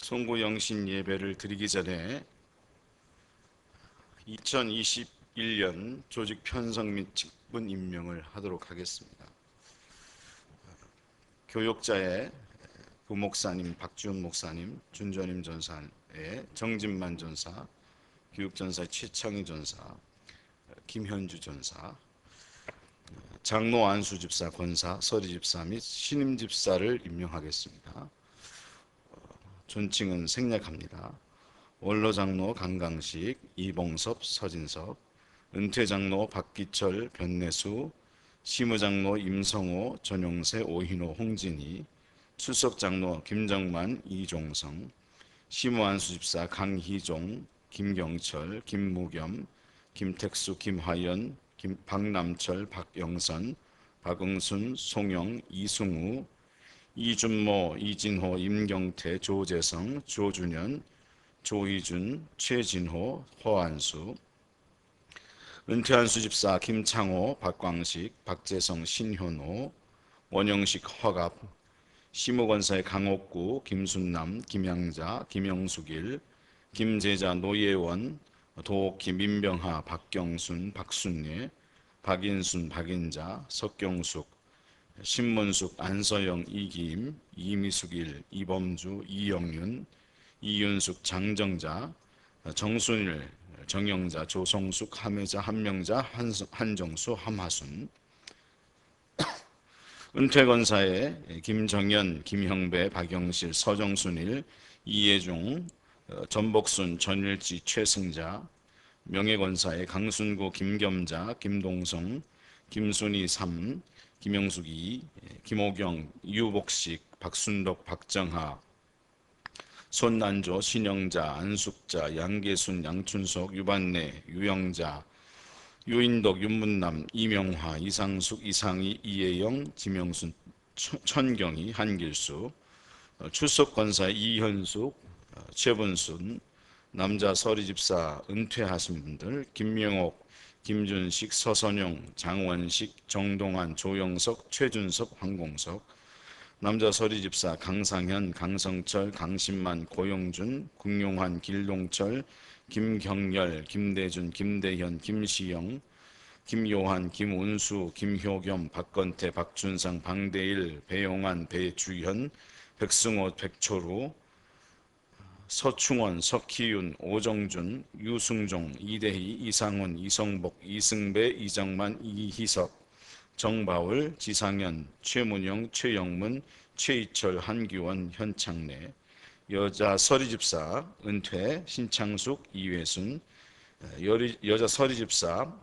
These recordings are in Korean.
송구영신 예배를 드리기 전에 2021년 조직 편성 및 직분 임명을 하도록 하겠습니다. 교역자의 부목사님 박지훈 목사님, 준전임 전사의 정진만 전사, 교육전사 최창희 전사, 김현주 전사, 장로 안수 집사 권사, 서리 집사 및 신임 집사를 임명하겠습니다. 존칭은 생략합니다. 원로장로 강강식, 이봉섭, 서진섭, 은퇴장로 박기철, 변내수, 시무장로 임성호, 전용세, 오hin호, 홍진희, 출석장로 김정만, 이종성, 시무안수집사 강희종, 김경철, 김무겸, 김택수, 김화연, 박남철, 박영선, 박응순, 송영, 이승우, 이준모, 이진호, 임경태, 조재성, 조준현, 조희준, 최진호, 허안수, 은퇴한 수집사 김창호, 박광식, 박재성, 신현호, 원영식, 허갑, 시무권사의 강옥구, 김순남, 김양자, 김영숙일, 김재자, 노예원, 도옥희, 민병하, 박경순, 박순례, 박인순, 박인자, 석경숙, 신문숙, 안서영, 이기임, 이미숙일, 이범주, 이영윤, 이윤숙, 장정자, 정순일, 정영자, 조성숙, 함혜자, 한명자, 한정수, 함하순, 은퇴권사의 김정현, 김형배, 박영실, 서정순일, 이예종, 전복순, 전일지, 최승자, 명예권사의 강순구, 김겸자, 김동성, 김순희 3, 김영숙 2, 김호경, 유복식, 박순덕, 박정하, 손난조, 신영자, 안숙자, 양계순, 양춘석, 유반내, 유영자, 유인덕, 윤문남, 이명화, 이상숙, 이상희, 이혜영, 지명순, 천경희, 한길수, 출석권사 이현숙, 최분순, 남자 서리집사 은퇴하신 분들 김명옥, 김준식, 서선용, 장원식, 정동환, 조영석, 최준석, 황공석, 남자 서리집사 강상현, 강성철, 강신만, 고용준, 국용환, 길동철, 김경열, 김대준, 김대현, 김시영, 김요한, 김운수, 김효겸, 박건태, 박준상, 방대일, 배용환, 배주현, 백승호, 백초루, 서충원, 석희윤, 오정준, 유승종, 이대희, 이상훈, 이성복, 이승배, 이정만, 이희석, 정바울, 지상현, 최문영, 최영문, 최희철, 한기원, 현창래, 여자 서리집사 은퇴 신창숙, 이회순, 여자 서리집사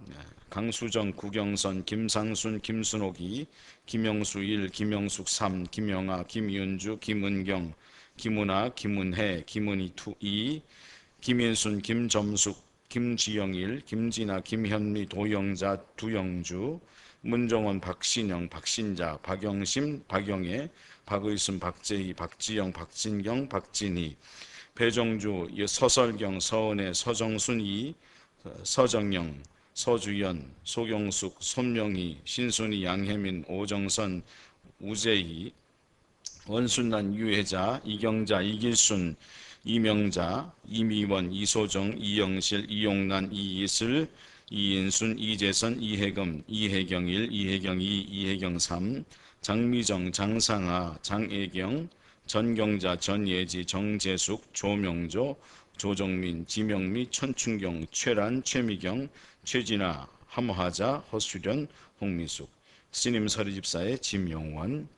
강수정, 구경선, 김상순, 김순옥이, 김영수 1, 김영숙 3, 김영아, 김윤주, 김은경, 김은아, 김은혜, 김은희 2, 김인순, 김점숙, 김지영 1, 김진아, 김현미, 도영자, 두영주, 문정원, 박신영, 박신자, 박영심, 박영애, 박의순, 박재희, 박지영, 박진경, 박진희, 배정주, 서설경, 서은혜, 서정순 2, 서정영, 서주연, 소경숙, 손명희, 신순희, 양혜민, 오정선, 우재희, 원순난, 유혜자, 이경자, 이길순, 이명자, 이미원, 이소정, 이영실, 이용난, 이이슬, 이인순, 이재선, 이혜금, 이혜경 1, 이혜경 2, 이혜경 3, 장미정, 장상아, 장애경, 전경자, 전예지, 정재숙, 조명조, 조정민, 지명미, 천춘경, 최란, 최미경, 최진아, 함하자, 허수련, 홍미숙, 신임 서리집사의 김용원,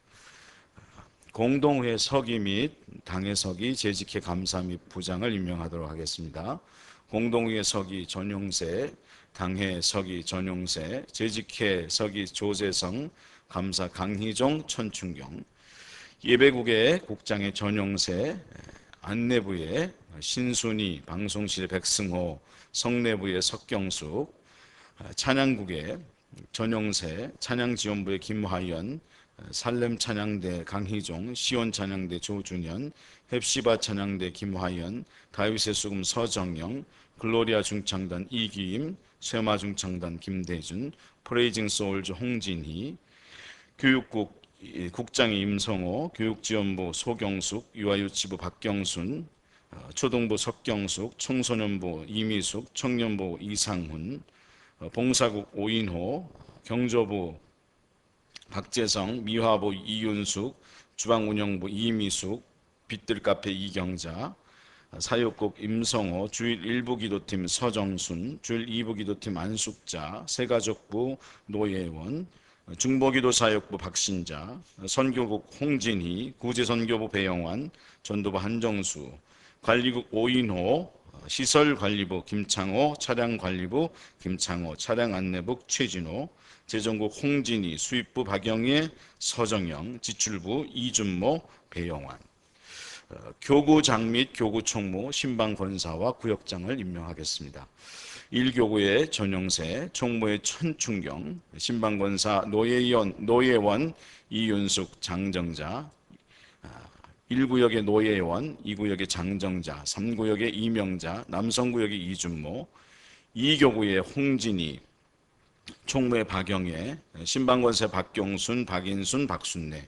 공동회 서기 및 당회 서기 재직회 감사 및 부장을 임명하도록 하겠습니다. 공동회 서기 전용세, 당회 서기 전용세, 재직회 서기 조재성, 감사 강희종, 천춘경, 예배국의 국장의 전용세, 안내부의 신순희, 방송실 백승호, 성내부의 석경숙, 찬양국의 전용세, 찬양지원부의 김화연, 살렘 찬양대 강희종, 시온 찬양대 조준현, 헵시바 찬양대 김화연, 다윗의 수금 서정영, 글로리아 중창단 이기임, 쇠마 중창단 김대준, 프레이징 소울즈 홍진희, 교육국 국장이 임성호, 교육지원부 소경숙, 유아유치부 박경순, 초등부 석경숙, 청소년부 이미숙, 청년부 이상훈, 봉사국 오인호, 경조부 박재성, 미화부 이윤숙, 주방운영부 이미숙, 빛들카페 이경자, 사육국 임성호, 주일 1부 기도팀 서정순, 주일 2부 기도팀 안숙자, 새가족부 노예원, 중보기도사역부 박신자, 선교국 홍진희, 구제선교부 배영환, 전도부 한정수, 관리국 오인호, 시설관리부 김창호, 차량관리부 김창호, 차량안내부 최진호, 재정국 홍진희, 수입부 박영애, 서정영, 지출부 이준모, 배영환, 교구장 및 교구총무, 신방권사와 구역장을 임명하겠습니다. 1교구의 전용세, 총무의 천충경, 신방권사 노예원 이윤숙, 장정자, 1구역의 노예원, 2구역의 장정자, 3구역의 이명자, 남성구역의 이준모, 2교구의 홍진희, 총무의 박영애, 신방권세 박경순, 박인순, 박순례,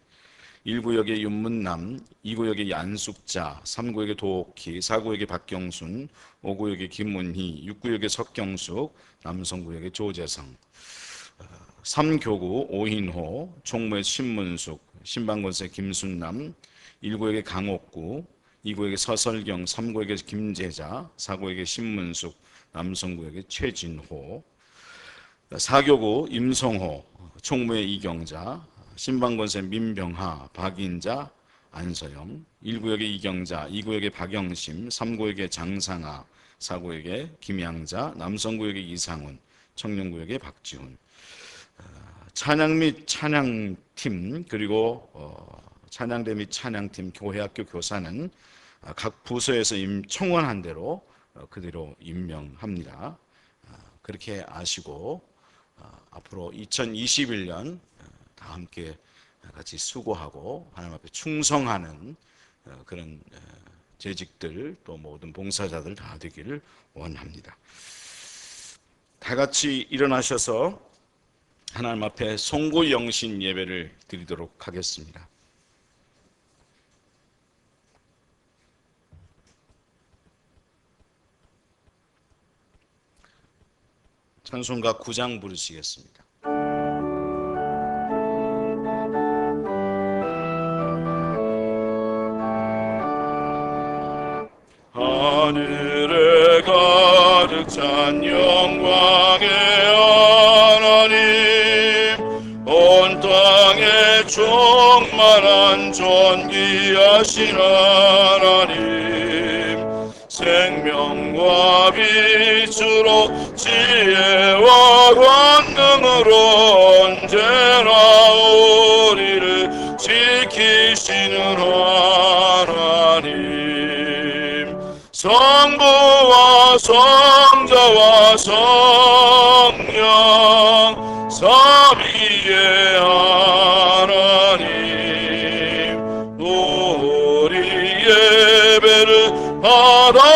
1구역의 윤문남, 2구역의 안숙자, 3구역의 도옥희, 4구역의 박경순, 5구역의 김문희, 6구역의 석경숙, 남성구역의 조재성, 3교구 오인호, 총무의 신문숙, 신방권세 김순남, 1구역의 강옥구, 2구역의 서설경, 3구역의 김재자, 4구역의 신문숙, 남성구역의 최진호, 4교구 임성호, 총무의 이경자, 신방권세 민병하, 박인자, 안서영, 1구역의 이경자, 2구역의 박영심, 3구역의 장상아, 4구역의 김양자, 남성구역의 이상훈, 청년구역의 박지훈, 찬양 및 찬양팀, 그리고 찬양대 및 찬양팀 교회학교 교사는 각 부서에서 청원한 대로 그대로 임명합니다. 그렇게 아시고 앞으로 2021년 다 함께 같이 수고하고 하나님 앞에 충성하는 그런 재직들, 또 모든 봉사자들 다 되기를 원합니다. 다 같이 일어나셔서 하나님 앞에 송구영신 예배를 드리도록 하겠습니다. 찬송가 9장 부르시겠습니다. 하늘에 가득 찬 영광의 하나님, 온 땅에 충만한 존귀하신 하나님, 생명과 빛으로 지혜와 권능으로 언제나 우리를 지키시는 하나님, 성부와 성자와 성령 삼위의 하나님, 우리 예배를 받아주시옵소서.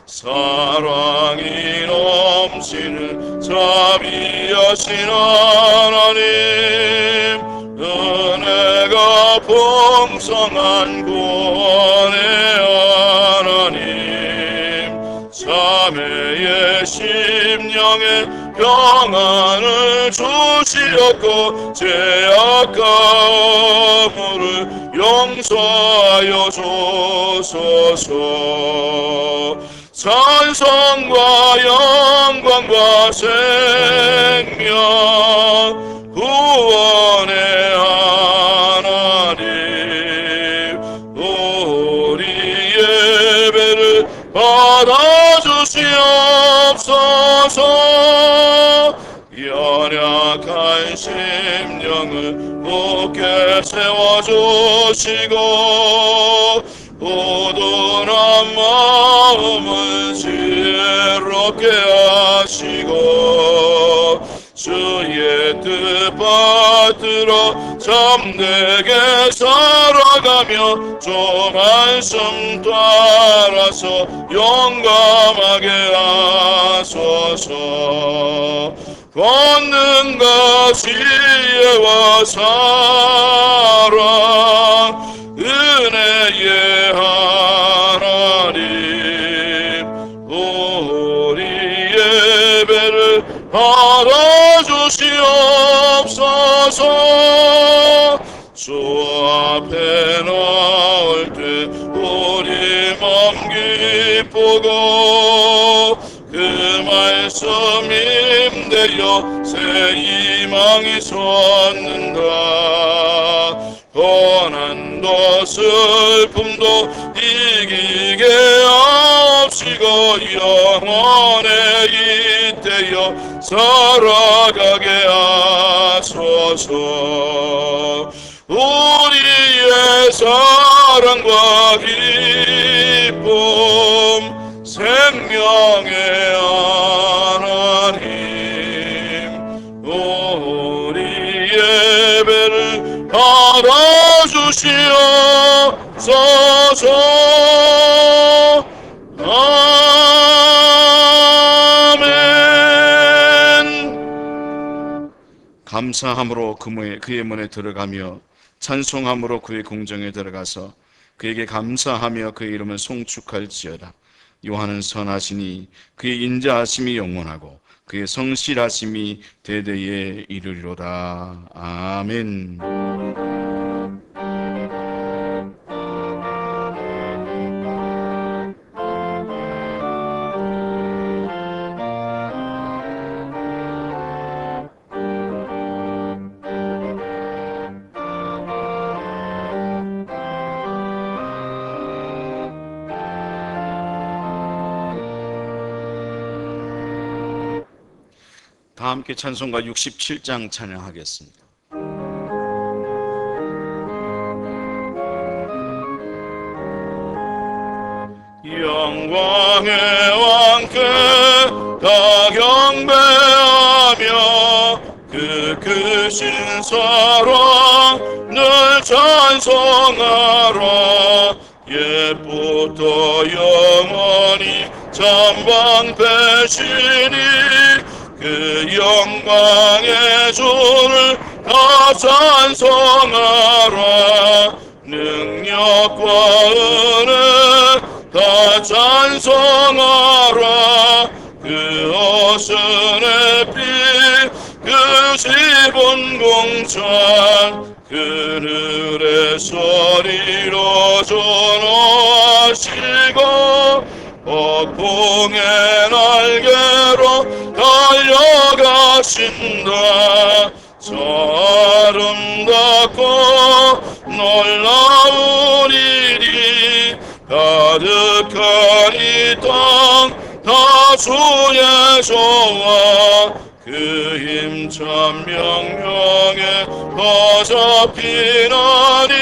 사랑이 넘치는 자비하신 하나님, 은혜가 풍성한 구원의 하나님, 자매의 심령에 평안을 주시었고 죄악 가물을 용서하여 주소서. 찬송과 영광과 생명 구원의 하나님, 우리 예배를 받아주시옵소서. 연약한 심령을 굳게 세워주시고 우둔한 마음을 지혜롭게 하시고 주의 뜻 받들어 참되게 살아가며 주 말씀 따라서 용감하게 하소서. 권능과 지혜와 사랑 은혜의 하나님 우리 예배를 받아주시옵소서. 주 앞에 나올 때 우리 맘 기쁘고 그 말씀 힘되어 새 희망이 솟는다. 고난도 슬픔도 이기게 하옵시고 영원의 이때여 살아가게 하소서. 우리의 사랑과 기쁨 생명의 하나님 우리 예배를 받아주시옵소서. 아멘. 감사함으로 그의 문에 들어가며 찬송함으로 그의 궁정에 들어가서 그에게 감사하며 그의 이름을 송축할지어다. 여호와는 선하시니 그의 인자하심이 영원하고 그의 성실하심이 대대에 이르리로다. 아멘. 다 함께 찬송가 67장 찬양하겠습니다. 영광의 왕께 다 경배하며 그 크신 사랑 늘 찬송하라. 옛부터 영원히 전방 배신이 그 영광의 주를 다 찬송하라. 능력과 은혜 다 찬송하라. 그 어선의 피 그 지분 공천 그늘의 소리로 전하시고 폭풍의 날개로 달려가신다. 저 아름답고 놀라운 일이 가득한 이 땅 다 주의 조와 그 힘찬 명령에 어차피나니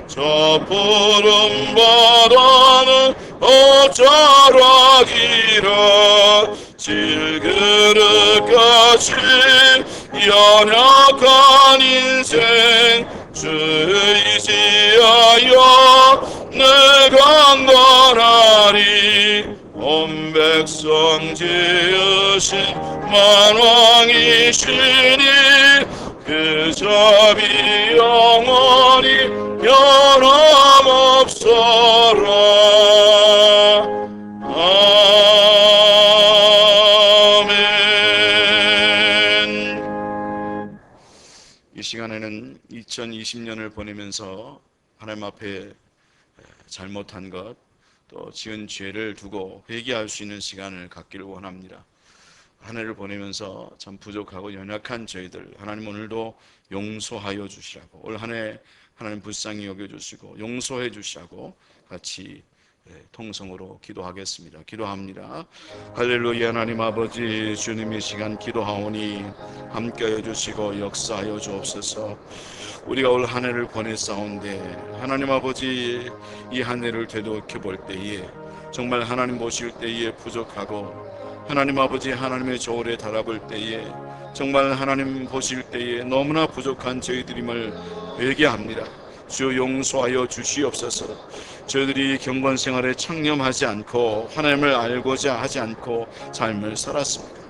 저 푸른 바다는 어쩌라기라. 질그릇같이 연약한 인생 주 의지하여 내가 강건하리. 온 백성 지으신 만왕이시니 그 자비 영원히 변함없어라. 아멘. 이 시간에는 2020년을 보내면서 하나님 앞에 잘못한 것 또 지은 죄를 두고 회개할 수 있는 시간을 갖기를 원합니다. 한 해를 보내면서 참 부족하고 연약한 저희들 하나님 오늘도 용서하여 주시라고, 올 한 해 하나님 불쌍히 여겨주시고 용서해 주시라고 같이 통성으로 기도하겠습니다. 기도합니다. 할렐루야. 하나님 아버지, 주님의 시간 기도하오니 함께해 주시고 역사하여 주옵소서. 우리가 올 한 해를 보냈사온데 하나님 아버지, 이 한 해를 되돌아볼 때에 정말 하나님 보실 때에 부족하고, 하나님 아버지 하나님의 조울에 달아볼 때에 정말 하나님 보실 때에 너무나 부족한 저희들임을 회개합니다. 주여 용서하여 주시옵소서. 저희들이 경건 생활에 창념하지 않고 하나님을 알고자 하지 않고 삶을 살았습니다.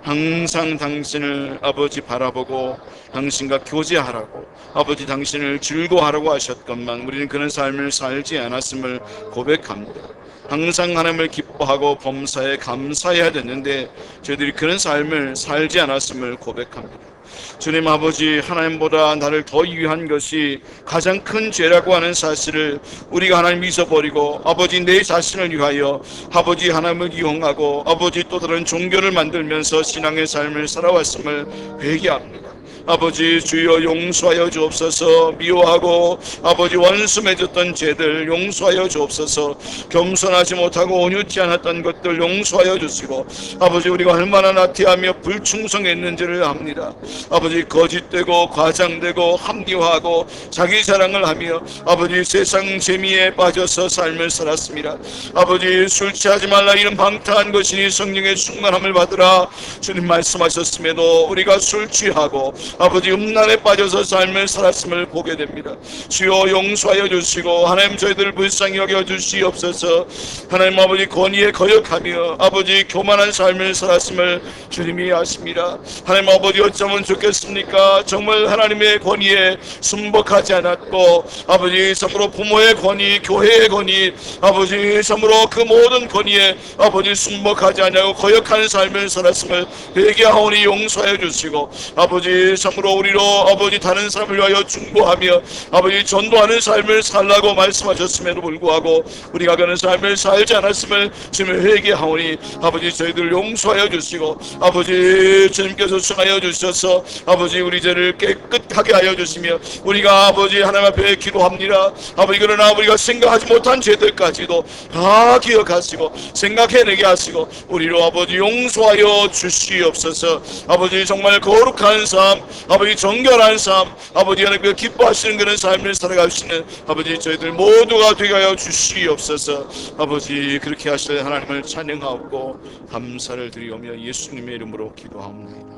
항상 당신을 아버지 바라보고 당신과 교제하라고 아버지 당신을 즐거워하라고 하셨건만 우리는 그런 삶을 살지 않았음을 고백합니다. 항상 하나님을 기뻐하고 범사에 감사해야 되는데 저희들이 그런 삶을 살지 않았음을 고백합니다. 주님 아버지, 하나님보다 나를 더 위한 것이 가장 큰 죄라고 하는 사실을 우리가 하나님 잊어버리고 아버지 내 자신을 위하여 아버지 하나님을 이용하고 아버지 또 다른 종교를 만들면서 신앙의 삶을 살아왔음을 회개합니다. 아버지 주여 용서하여 주옵소서. 미워하고 아버지 원수 맺었던 죄들 용서하여 주옵소서. 겸손하지 못하고 온유치 않았던 것들 용서하여 주시고 아버지 우리가 얼마나 나태하며 불충성했는지를 압니다. 아버지 거짓되고 과장되고 합리화하고 자기 자랑을 하며 아버지 세상 재미에 빠져서 삶을 살았습니다. 아버지 술 취하지 말라 이는 방탕한 것이니 성령의 충만함을 받으라 주님 말씀하셨음에도 우리가 술 취하고 아버지 음란에 빠져서 삶을 살았음을 보게 됩니다. 주여 용서하여 주시고 하나님 저희들을 불쌍히 여겨 주시옵소서. 하나님 아버지 권위에 거역하며 아버지 교만한 삶을 살았음을 주님이 아십니다. 하나님 아버지 어쩌면 좋겠습니까? 정말 하나님의 권위에 순복하지 않았고 아버지 참으로 부모의 권위, 교회의 권위, 아버지 참으로 그 모든 권위에 아버지 순복하지 않냐고 거역하는 삶을 살았음을 회개하오니 용서하여 주시고 아버지 참으로 우리로 아버지 다른 사람을 위하여 중보하며 아버지 전도하는 삶을 살라고 말씀하셨음에도 불구하고 우리가 그런 삶을 살지 않았음을 주님을 회개하오니 아버지 저희들 용서하여 주시고 아버지 주님께서 수하여 주셔서 아버지 우리 죄를 깨끗하게 하여 주시며 우리가 아버지 하나님 앞에 기도합니다. 아버지 그러나 우리가 생각하지 못한 죄들까지도 다 기억하시고 생각해내게 하시고 우리로 아버지 용서하여 주시옵소서. 아버지 정말 거룩한 삶 아버지 정결한 삶 아버지 하나님께 기뻐하시는 그런 삶을 살아갈 수 있는 아버지 저희들 모두가 되게 하여 주시옵소서. 아버지 그렇게 하실 하나님을 찬양하고 감사를 드리오며 예수님의 이름으로 기도합니다.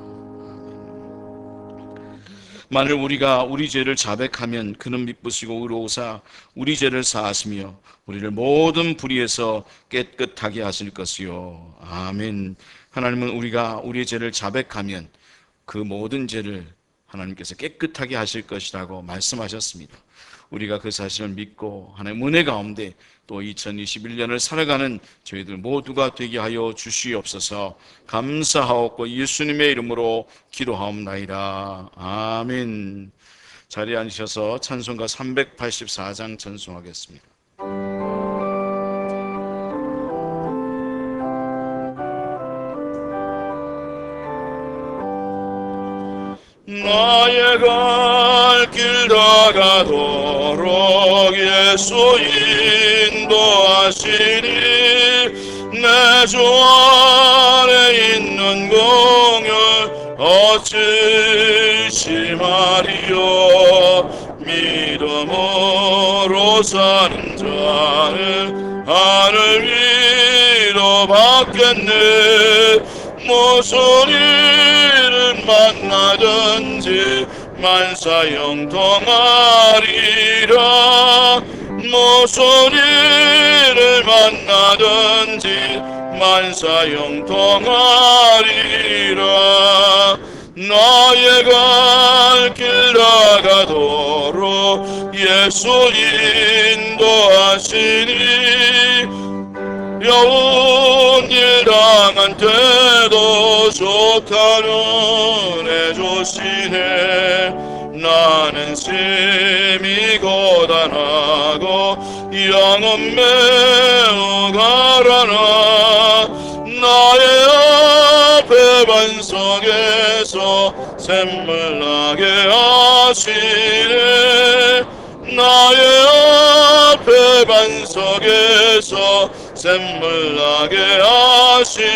만일 우리가 우리 죄를 자백하면 그는 미쁘시고 의로우사 우리 죄를 사하시며 우리를 모든 불의에서 깨끗하게 하실 것이요. 아멘. 하나님은 우리가 우리의 죄를 자백하면 그 모든 죄를 하나님께서 깨끗하게 하실 것이라고 말씀하셨습니다. 우리가 그 사실을 믿고 하나님의 은혜 가운데 또 2021년을 살아가는 저희들 모두가 되게 하여 주시옵소서. 감사하옵고 예수님의 이름으로 기도하옵나이다. 아멘. 자리에 앉으셔서 찬송가 384장 전송하겠습니다. 나의 갈 길 다가도록 예수 인도하시니 내 주 안에 있는 공을 어찌시 말이요. 믿음으로 사는 자는 하늘 위로 받겠네. 무슨 일을 만나든지 만사형통하리라. 무슨 일을 만나든지 만사형통하리라. 나의 갈 길 나가도록 예수 인도하시니 여운 일 당한 때도 좋다는 해주시네. 나는 심히 고단하고 영은 매우 가라나. 나의 앞에 반석에서 샘물 나게 하시네. 나의 앞에 반석에서 샘물 나게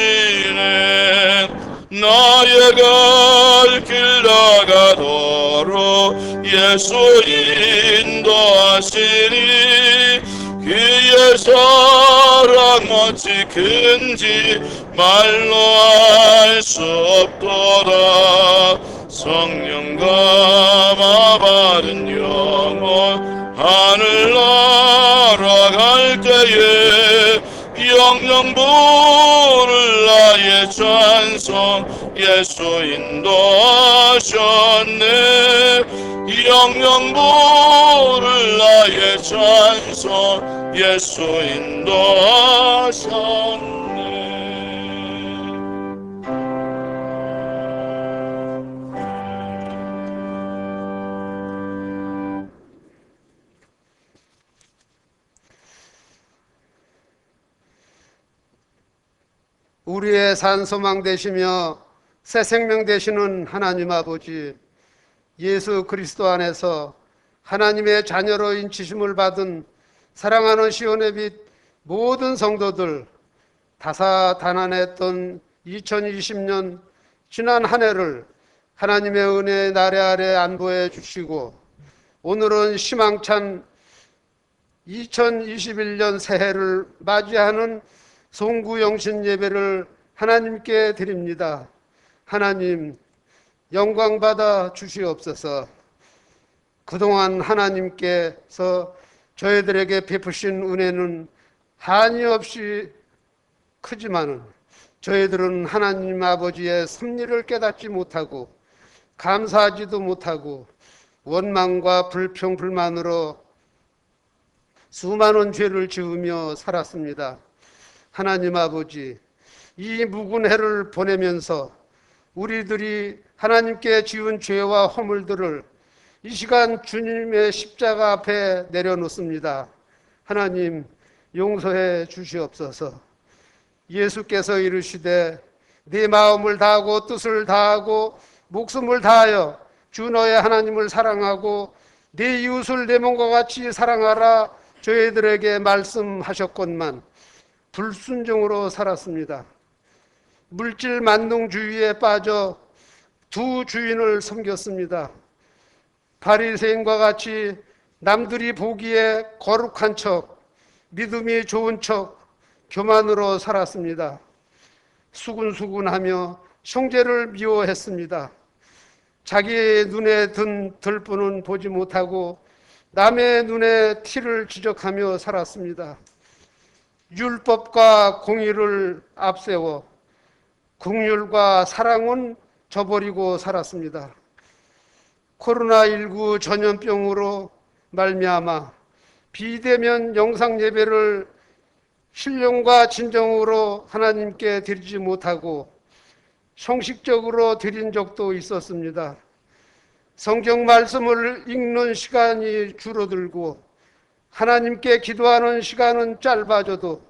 하시네. 나의 갈 길 나가도록 예수 인도하시니 그의 사랑 어찌 큰지 말로 알 수 없도다. 성령 감화 받은 영혼 하늘 날아갈 때에 영영 부를 나의 찬송 예수 인도하셨네. 영영 부를 나의 찬송 예수 인도하셨네. 우리의 산 소망 되시며 새 생명 되시는 하나님 아버지, 예수 그리스도 안에서 하나님의 자녀로 인치심을 받은 사랑하는 시온의 빛 모든 성도들, 다사다난했던 2020년 지난 한 해를 하나님의 은혜의 나래 아래 안보해 주시고, 오늘은 희망찬 2021년 새해를 맞이하는 송구영신 예배를 하나님께 드립니다. 하나님, 영광 받아 주시옵소서. 그동안 하나님께서 저희들에게 베푸신 은혜는 한이 없이 크지만은 저희들은 하나님 아버지의 섭리를 깨닫지 못하고 감사하지도 못하고 원망과 불평, 불만으로 수많은 죄를 지으며 살았습니다. 하나님 아버지, 이 묵은 해를 보내면서 우리들이 하나님께 지은 죄와 허물들을 이 시간 주님의 십자가 앞에 내려놓습니다. 하나님, 용서해 주시옵소서. 예수께서 이르시되 네 마음을 다하고 뜻을 다하고 목숨을 다하여 주 너의 하나님을 사랑하고 네 이웃을 내 몸과 같이 사랑하라 저희들에게 말씀하셨건만 불순종으로 살았습니다. 물질 만능주의에 빠져 두 주인을 섬겼습니다. 바리새인과 같이 남들이 보기에 거룩한 척, 믿음이 좋은 척, 교만으로 살았습니다. 수군수군하며 형제를 미워했습니다. 자기의 눈에 든 들뿐은 보지 못하고 남의 눈에 티를 지적하며 살았습니다. 율법과 공의를 앞세워 긍휼과 사랑은 저버리고 살았습니다. 코로나19 전염병으로 말미암아 비대면 영상 예배를 신령과 진정으로 하나님께 드리지 못하고 형식적으로 드린 적도 있었습니다. 성경 말씀을 읽는 시간이 줄어들고 하나님께 기도하는 시간은 짧아져도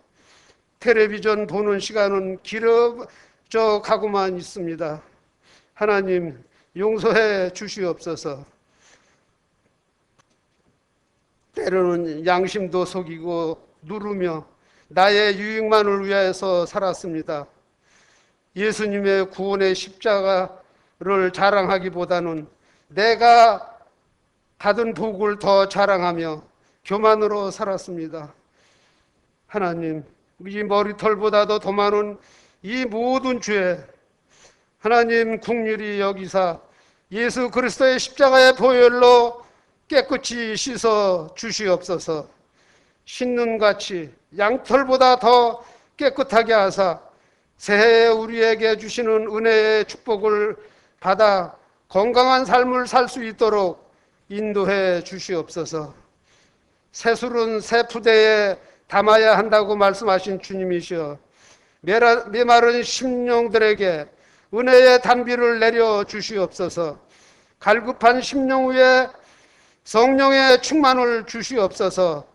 텔레비전 보는 시간은 길어져 가고만 있습니다. 하나님, 용서해 주시옵소서. 때로는 양심도 속이고 누르며 나의 유익만을 위해서 살았습니다. 예수님의 구원의 십자가를 자랑하기보다는 내가 받은 복을 더 자랑하며 교만으로 살았습니다. 하나님, 이 머리털보다도 더 많은 이 모든 죄, 하나님 긍휼히 여기사 예수 그리스도의 십자가의 보혈로 깨끗이 씻어 주시옵소서. 신눈같이 양털보다 더 깨끗하게 하사 새해에 우리에게 주시는 은혜의 축복을 받아 건강한 삶을 살 수 있도록 인도해 주시옵소서. 새술은 새 푸대에 담아야 한다고 말씀하신 주님이시여, 메마른 심령들에게 은혜의 단비를 내려 주시옵소서. 갈급한 심령 위에 성령의 충만을 주시옵소서.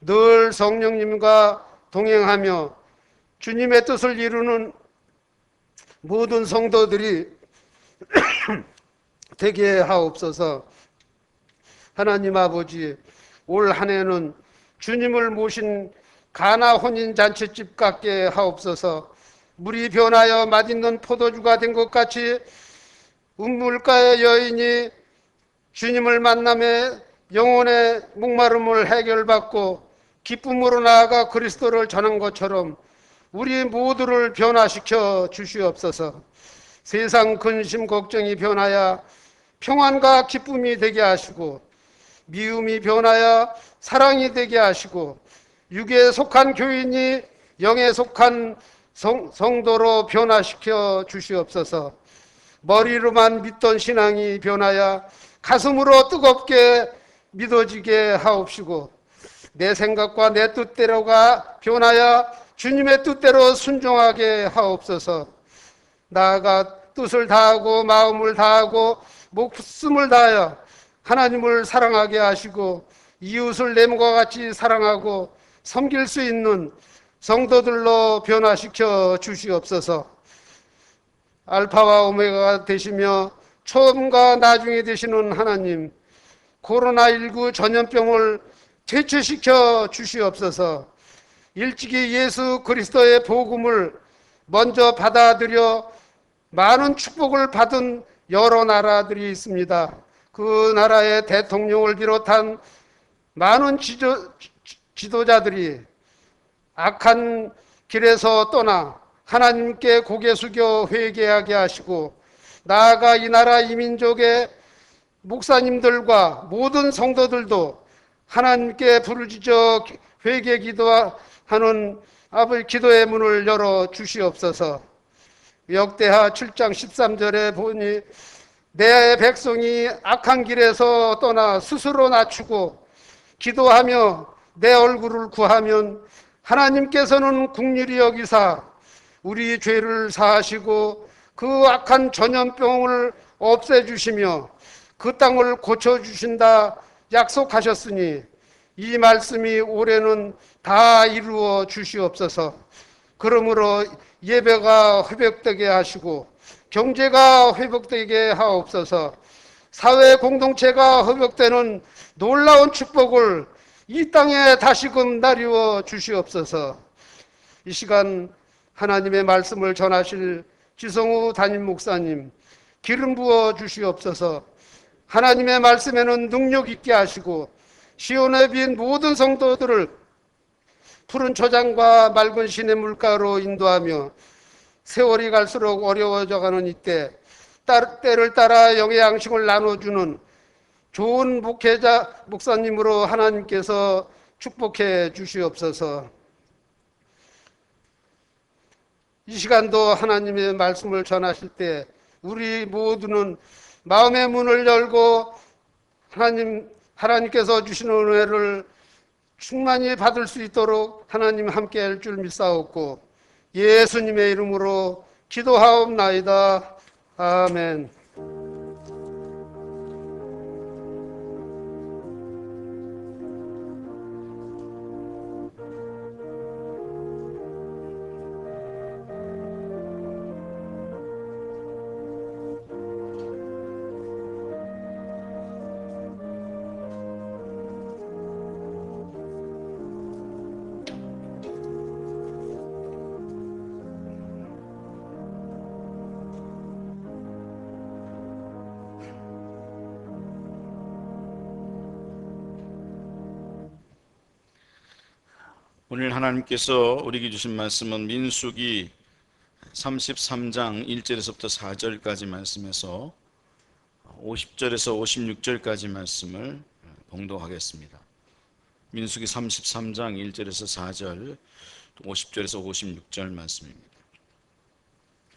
늘 성령님과 동행하며 주님의 뜻을 이루는 모든 성도들이 되게 하옵소서. 하나님 아버지, 올 한 해는 주님을 모신 가나 혼인잔치집 같게 하옵소서. 물이 변하여 맛있는 포도주가 된 것 같이 운물가의 여인이 주님을 만남에 영혼의 목마름을 해결받고 기쁨으로 나아가 그리스도를 전한 것처럼 우리 모두를 변화시켜 주시옵소서. 세상 근심 걱정이 변하여 평안과 기쁨이 되게 하시고 미움이 변하여 사랑이 되게 하시고 육에 속한 교인이 영에 속한 성도로 변화시켜 주시옵소서. 머리로만 믿던 신앙이 변하여 가슴으로 뜨겁게 믿어지게 하옵시고, 내 생각과 내 뜻대로가 변하여 주님의 뜻대로 순종하게 하옵소서. 나아가 뜻을 다하고 마음을 다하고 목숨을 다하여 하나님을 사랑하게 하시고 이웃을 내 몸과 같이 사랑하고 섬길 수 있는 성도들로 변화시켜 주시옵소서. 알파와 오메가가 되시며 처음과 나중에 되시는 하나님, 코로나19 전염병을 퇴치시켜 주시옵소서. 일찍이 예수 그리스도의 복음을 먼저 받아들여 많은 축복을 받은 여러 나라들이 있습니다. 그 나라의 대통령을 비롯한 많은 지도자들이 악한 길에서 떠나 하나님께 고개 숙여 회개하게 하시고, 나아가 이 나라 이민족의 목사님들과 모든 성도들도 하나님께 부르짖어 회개 기도하는 아버지 기도의 문을 열어 주시옵소서. 역대하 7장 13절에 보니 내 백성이 악한 길에서 떠나 스스로 낮추고 기도하며 내 얼굴을 구하면 하나님께서는 긍휼히 여기사 우리 죄를 사하시고 그 악한 전염병을 없애주시며 그 땅을 고쳐주신다 약속하셨으니 이 말씀이 올해는 다 이루어 주시옵소서. 그러므로 예배가 회복되게 하시고 경제가 회복되게 하옵소서. 사회 공동체가 회복되는 놀라운 축복을 이 땅에 다시금 나리워 주시옵소서. 이 시간 하나님의 말씀을 전하실 지성우 담임 목사님 기름 부어 주시옵소서. 하나님의 말씀에는 능력 있게 하시고 시온에 빈 모든 성도들을 푸른 초장과 맑은 시냇 물가로 인도하며 세월이 갈수록 어려워져가는 이때 때를 따라 영의 양식을 나눠주는 좋은 목회자 목사님으로 하나님께서 축복해 주시옵소서. 이 시간도 하나님의 말씀을 전하실 때 우리 모두는 마음의 문을 열고 하나님께서 주시는 은혜를 충만히 받을 수 있도록 하나님 함께 할 줄 믿사옵고 예수님의 이름으로 기도하옵나이다. 아멘. 오늘 하나님께서 우리에게 주신 말씀은 민수기 33장 1절에서부터 4절까지 말씀에서 50절에서 56절까지 말씀을 봉독하겠습니다. 민수기 33장 1절에서 4절, 50절에서 56절 말씀입니다.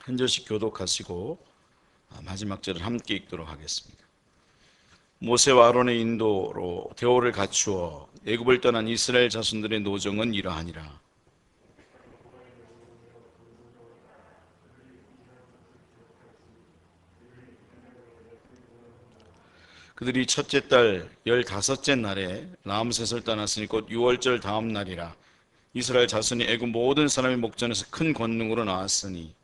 한 절씩 교독하시고 마지막 절을 함께 읽도록 하겠습니다. 모세와 아론의 인도로 대오를 갖추어 애굽을 떠난 이스라엘 자손들의 노정은 이러하니라. 그들이 첫째 달 15째 날에 라암셋을 떠났으니 곧 6월절 다음 날이라. 이스라엘 자손이 애굽 모든 사람의 목전에서 큰 권능으로 나왔으니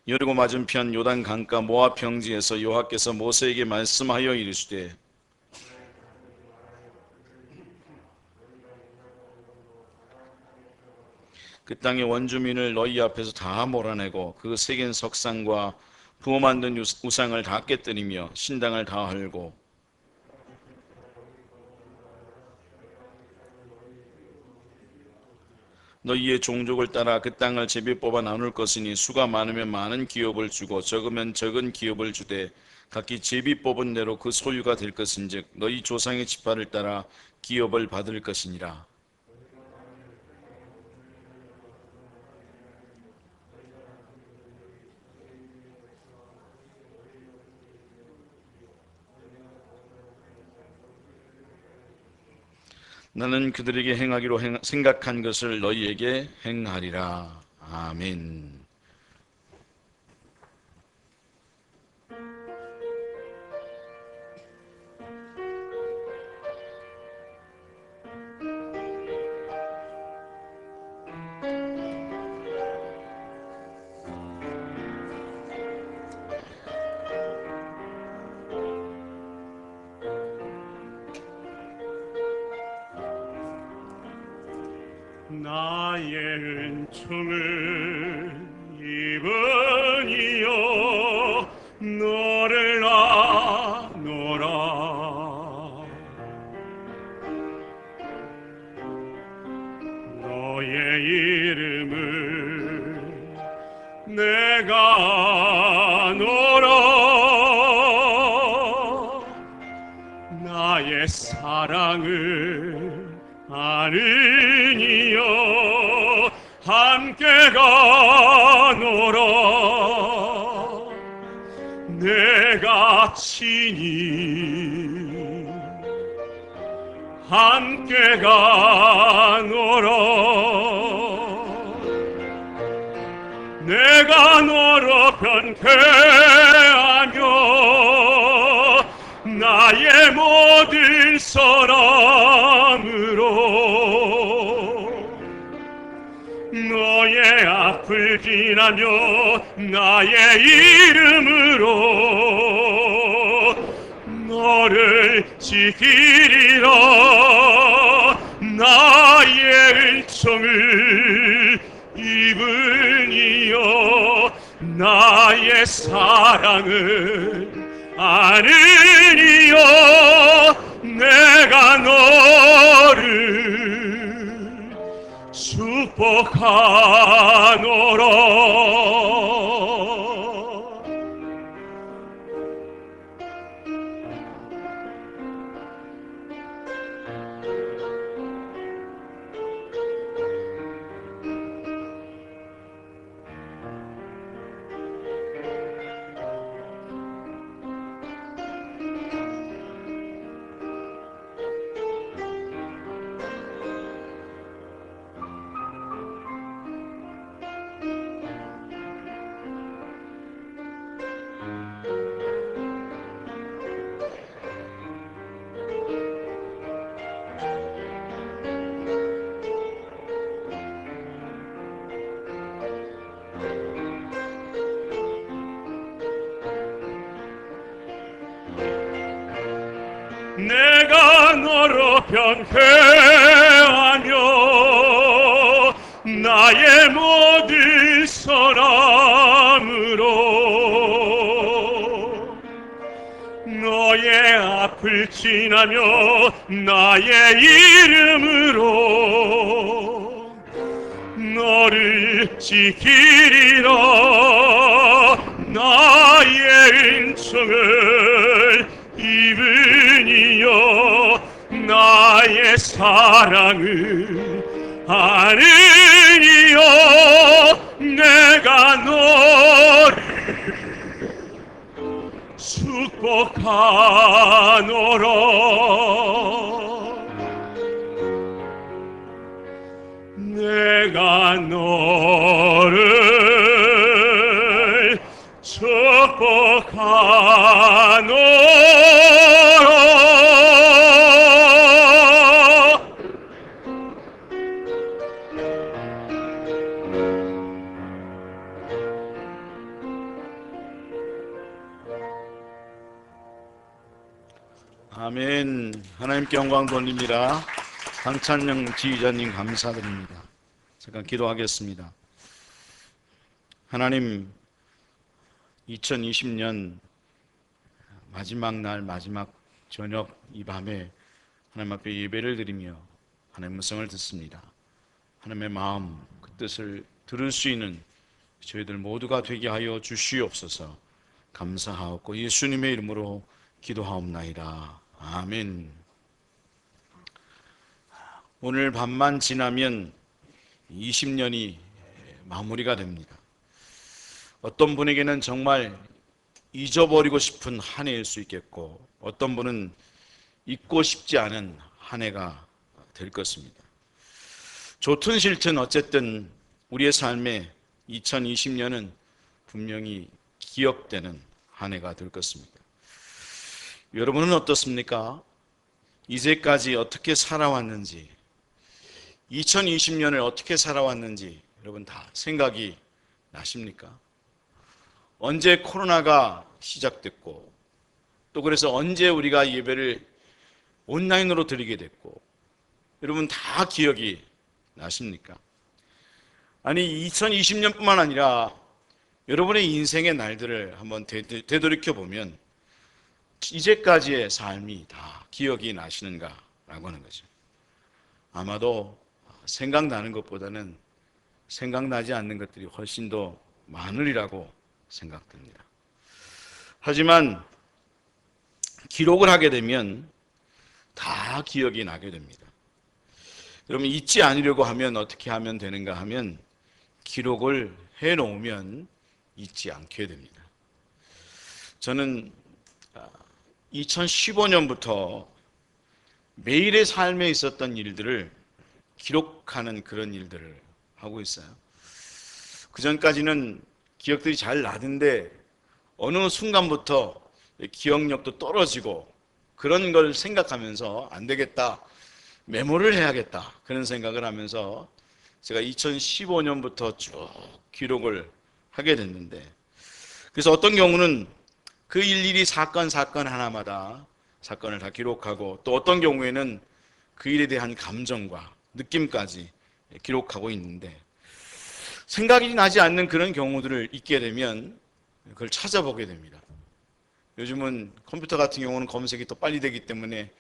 여리고 맞은편 요단 강가 모압 평지에서 여호와께서 모세에게 말씀하여 이르시되 그 땅의 원주민을 너희 앞에서 다 몰아내고 그 새긴 석상과 부어 만든 우상을 다 깨뜨리며 신당을 다 헐고 너희의 종족을 따라 그 땅을 제비 뽑아 나눌 것이니 수가 많으면 많은 기업을 주고 적으면 적은 기업을 주되 각기 제비 뽑은 대로 그 소유가 될 것인즉 너희 조상의 지파를 따라 기업을 받을 것이니라. 나는 그들에게 행하기로 생각한 것을 너희에게 행하리라. 아멘. 나의 은총을 입으니여 너를 아노라. 너의 이름을 내가 아노라. 나의 사랑을 아느니여 함께 가노라. 내가 친히 함께 가노라. 내가 너로 변쾌하며 나의 모든 사람으로 너의 앞을 지나며 나의 이름으로 너를 지키리라. 나의 은총을 입으니여 나의 사랑을 아느니여 내가 너를 축복하노라. 내가 너로 변쾌하며 나의 모든 사람으로 너의 앞을 지나며 나의 이름으로 너를 지키리라. 나의 은총을 입으니여 나의 사랑을 아느니여 내가 너를 축복하노라. 내가 너를 축복하노라. 아멘. 하나님께 영광 돌립니다. 강찬영 지휘자님 감사드립니다. 잠깐 기도하겠습니다. 하나님, 2020년 마지막 날 마지막 저녁 이 밤에 하나님 앞에 예배를 드리며 하나님의 음성을 듣습니다. 하나님의 마음, 그 뜻을 들을 수 있는 저희들 모두가 되게 하여 주시옵소서. 감사하옵고 예수님의 이름으로 기도하옵나이다. 아멘. 오늘 밤만 지나면 20년이 마무리가 됩니다. 어떤 분에게는 정말 잊어버리고 싶은 한 해일 수 있겠고, 어떤 분은 잊고 싶지 않은 한 해가 될 것입니다. 좋든 싫든 어쨌든 우리의 삶에 2020년은 분명히 기억되는 한 해가 될 것입니다. 여러분은 어떻습니까? 이제까지 어떻게 살아왔는지, 2020년을 어떻게 살아왔는지 여러분 다 생각이 나십니까? 언제 코로나가 시작됐고, 또 그래서 언제 우리가 예배를 온라인으로 드리게 됐고, 여러분 다 기억이 나십니까? 아니 2020년뿐만 아니라 여러분의 인생의 날들을 한번 되돌이켜 보면 이제까지의 삶이 다 기억이 나시는가라고 하는 거죠. 아마도 생각나는 것보다는 생각나지 않는 것들이 훨씬 더 많으리라고 생각됩니다. 하지만 기록을 하게 되면 다 기억이 나게 됩니다. 여러분 잊지 않으려고 하면 어떻게 하면 되는가 하면 기록을 해놓으면 잊지 않게 됩니다. 저는 2015년부터 매일의 삶에 있었던 일들을 기록하는 그런 일들을 하고 있어요. 그 전까지는 기억들이 잘 나던데 어느 순간부터 기억력도 떨어지고 그런 걸 생각하면서 안 되겠다, 메모를 해야겠다 그런 생각을 하면서 제가 2015년부터 쭉 기록을 하게 됐는데, 그래서 어떤 경우는 그 일일이 사건 하나마다 사건을 다 기록하고, 또 어떤 경우에는 그 일에 대한 감정과 느낌까지 기록하고 있는데, 생각이 나지 않는 그런 경우들을 잊게 되면 그걸 찾아보게 됩니다. 요즘은 컴퓨터 같은 경우는 검색이 더 빨리 되기 때문에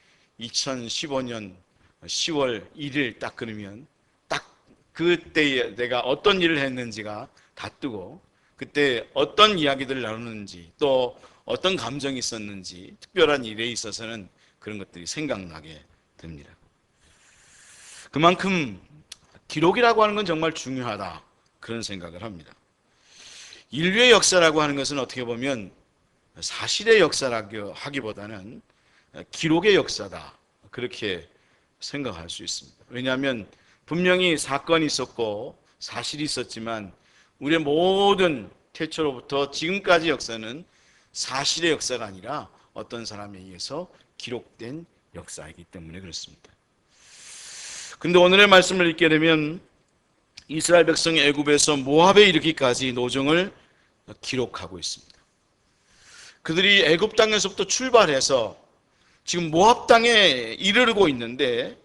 2015년 10월 1일 딱 그러면 딱 그때에 내가 어떤 일을 했는지가 다 뜨고, 그때 어떤 이야기들을 나누는지, 또 어떤 감정이 있었는지, 특별한 일에 있어서는 그런 것들이 생각나게 됩니다. 그만큼 기록이라고 하는 건 정말 중요하다 그런 생각을 합니다. 인류의 역사라고 하는 것은 어떻게 보면 사실의 역사라고 하기보다는 기록의 역사다 그렇게 생각할 수 있습니다. 왜냐하면 분명히 사건이 있었고 사실이 있었지만 우리의 모든 태초로부터 지금까지 역사는 사실의 역사가 아니라 어떤 사람에 의해서 기록된 역사이기 때문에 그렇습니다. 근데 오늘의 말씀을 읽게 되면 이스라엘 백성이 애굽에서 모압에 이르기까지 노정을 기록하고 있습니다. 그들이 애굽 땅에서부터 출발해서 지금 모압 땅에 이르르고 있는데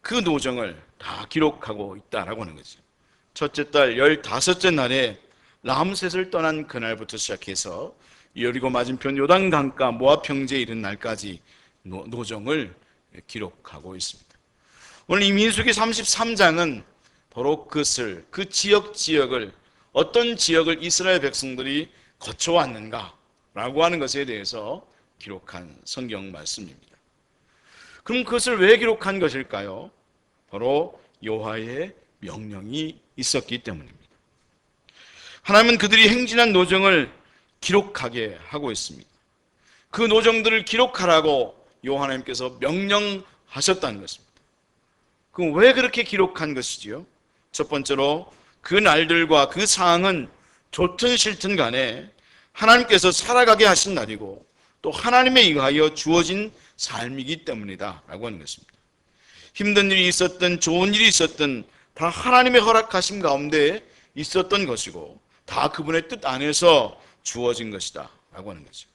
그 노정을 다 기록하고 있다라고 하는 거죠. 첫째 달 15째 날에 람셋을 떠난 그날부터 시작해서 여리고 맞은편 요단 강가 모압 평지에 이른 날까지 노정을 기록하고 있습니다. 오늘 이 민수기 33장은 바로 그것을, 그 지역을, 어떤 지역을 이스라엘 백성들이 거쳐왔는가라고 하는 것에 대해서 기록한 성경 말씀입니다. 그럼 그것을 왜 기록한 것일까요? 바로 여호와의 명령이 있었기 때문입니다. 하나님은 그들이 행진한 노정을 기록하게 하고 있습니다. 그 노정들을 기록하라고 여호와 하나님께서 명령하셨다는 것입니다. 그럼 왜 그렇게 기록한 것이지요? 첫 번째로 그 날들과 그 상황은 좋든 싫든 간에 하나님께서 살아가게 하신 날이고 또 하나님에 의하여 주어진 삶이기 때문이다 라고 하는 것입니다. 힘든 일이 있었든 좋은 일이 있었든 다 하나님의 허락하심 가운데 있었던 것이고 다 그분의 뜻 안에서 주어진 것이다 라고 하는 거죠.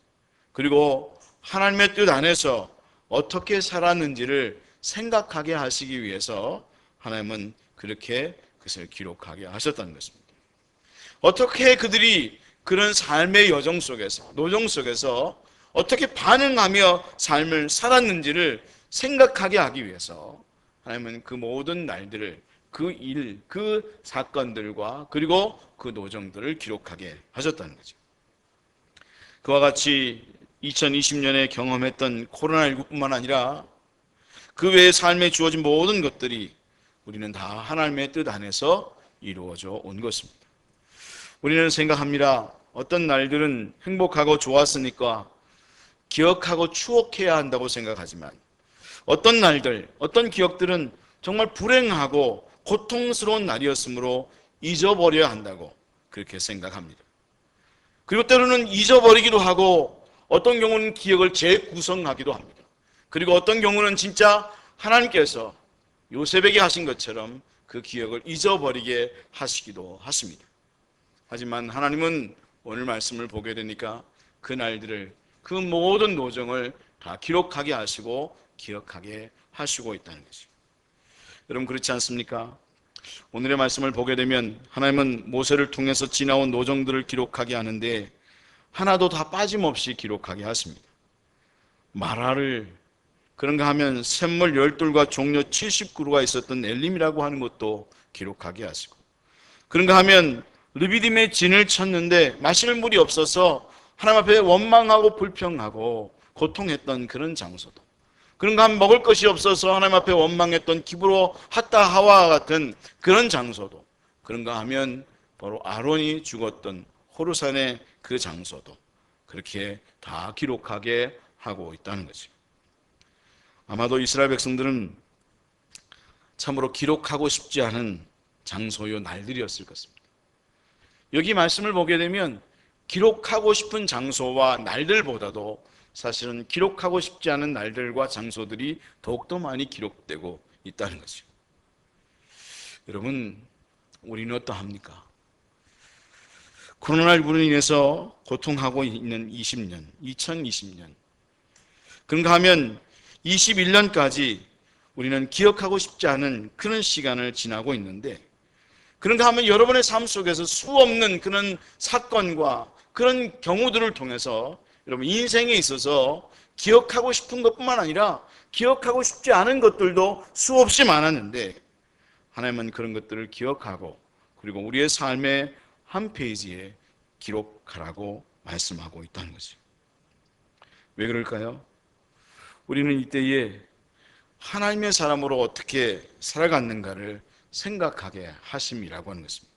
그리고 하나님의 뜻 안에서 어떻게 살았는지를 생각하게 하시기 위해서 하나님은 그렇게 그것을 기록하게 하셨다는 것입니다. 어떻게 그들이 그런 삶의 여정 속에서, 노정 속에서 어떻게 반응하며 삶을 살았는지를 생각하게 하기 위해서 하나님은 그 모든 날들을, 그 일, 그 사건들과 그리고 그 노정들을 기록하게 하셨다는 거죠. 그와 같이 2020년에 경험했던 코로나19뿐만 아니라 그 외의 삶에 주어진 모든 것들이 우리는 다 하나님의 뜻 안에서 이루어져 온 것입니다. 우리는 생각합니다. 어떤 날들은 행복하고 좋았으니까 기억하고 추억해야 한다고 생각하지만 어떤 날들, 어떤 기억들은 정말 불행하고 고통스러운 날이었으므로 잊어버려야 한다고 그렇게 생각합니다. 그리고 때로는 잊어버리기도 하고 어떤 경우는 기억을 재구성하기도 합니다. 그리고 어떤 경우는 진짜 하나님께서 요셉에게 하신 것처럼 그 기억을 잊어버리게 하시기도 하십니다. 하지만 하나님은 오늘 말씀을 보게 되니까 그 날들을, 그 모든 노정을 다 기록하게 하시고 기억하게 하시고 있다는 것이죠. 여러분 그렇지 않습니까? 오늘의 말씀을 보게 되면 하나님은 모세를 통해서 지나온 노정들을 기록하게 하는데 하나도 다 빠짐없이 기록하게 하십니다. 마라를, 그런가 하면 샘물 12과 종려 70그루가 있었던 엘림이라고 하는 것도 기록하게 하시고, 그런가 하면 르비딤의 진을 쳤는데 마실 물이 없어서 하나님 앞에 원망하고 불평하고 고통했던 그런 장소도, 그런가 하면 먹을 것이 없어서 하나님 앞에 원망했던 기브로 핫다 하와 같은 그런 장소도, 그런가 하면 바로 아론이 죽었던 호르산의 그 장소도 그렇게 다 기록하게 하고 있다는 거죠. 아마도 이스라엘 백성들은 참으로 기록하고 싶지 않은 장소요 날들이었을 것입니다. 여기 말씀을 보게 되면 기록하고 싶은 장소와 날들보다도 사실은 기록하고 싶지 않은 날들과 장소들이 더욱더 많이 기록되고 있다는 거죠. 여러분, 우리는 어떠합니까? 코로나19로 인해서 고통하고 있는 2020년. 그런가 하면 21년까지 우리는 기억하고 싶지 않은 그런 시간을 지나고 있는데, 그런가 하면 여러분의 삶 속에서 수없는 그런 사건과 그런 경우들을 통해서 여러분 인생에 있어서 기억하고 싶은 것뿐만 아니라 기억하고 싶지 않은 것들도 수없이 많았는데 하나님은 그런 것들을 기억하고 그리고 우리의 삶의 한 페이지에 기록하라고 말씀하고 있다는 거죠. 왜 그럴까요? 우리는 이때에 하나님의 사람으로 어떻게 살아갔는가를 생각하게 하심이라고 하는 것입니다.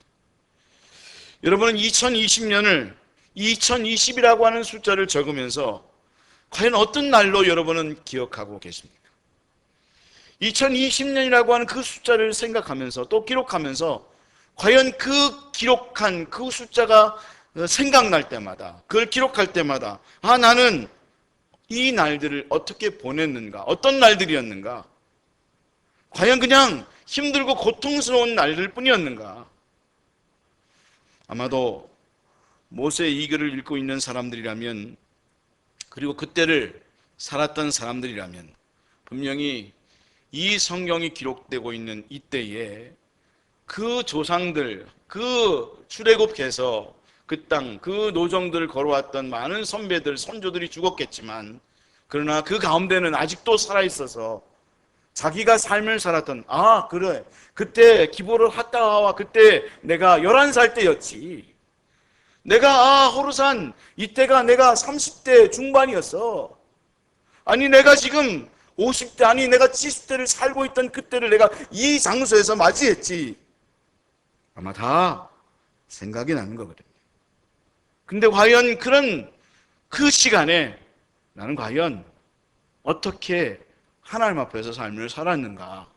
여러분은 2020년을 2020이라고 하는 숫자를 적으면서 과연 어떤 날로 여러분은 기억하고 계십니까? 2020년이라고 하는 그 숫자를 생각하면서 또 기록하면서 과연 그 기록한 그 숫자가 생각날 때마다, 그걸 기록할 때마다 나는 이 날들을 어떻게 보냈는가, 어떤 날들이었는가, 과연 그냥 힘들고 고통스러운 날들 뿐이었는가. 아마도 모세의 이 글을 읽고 있는 사람들이라면, 그리고 그때를 살았던 사람들이라면 분명히 이 성경이 기록되고 있는 이때에 그 조상들, 그 출애굽해서 그 땅, 그 노정들을 걸어왔던 많은 선배들, 선조들이 죽었겠지만 그러나 그 가운데는 아직도 살아있어서 자기가 삶을 살았던, 그래, 그때 기브를 핫다와 그때 내가 11살 때였지. 내가 호르산 이때가 내가 30대 중반이었어. 아니 내가 지금 50대, 아니 내가 70대를 살고 있던 그때를 내가 이 장소에서 맞이했지. 아마 다 생각이 나는 거거든요. 근데 과연 그런 그 시간에 나는 과연 어떻게 하나님 앞에서 삶을 살았는가,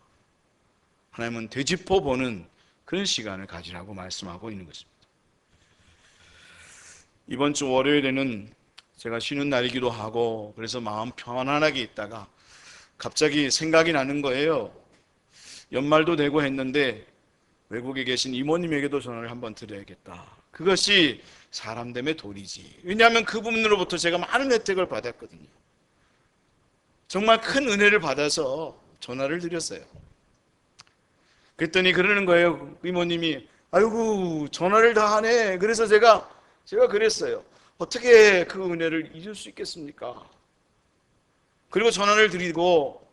하나님은 되짚어보는 그런 시간을 가지라고 말씀하고 있는 것입니다. 이번 주 월요일에는 제가 쉬는 날이기도 하고 그래서 마음 편안하게 있다가 갑자기 생각이 나는 거예요. 연말도 되고 했는데 외국에 계신 이모님에게도 전화를 한번 드려야겠다. 그것이 사람 됨의 도리지. 왜냐하면 그분으로부터 제가 많은 혜택을 받았거든요. 정말 큰 은혜를 받아서 전화를 드렸어요. 그랬더니 그러는 거예요. 이모님이 아이고 전화를 다 하네. 그래서 제가 그랬어요. 어떻게 그 은혜를 잊을 수 있겠습니까? 그리고 전화를 드리고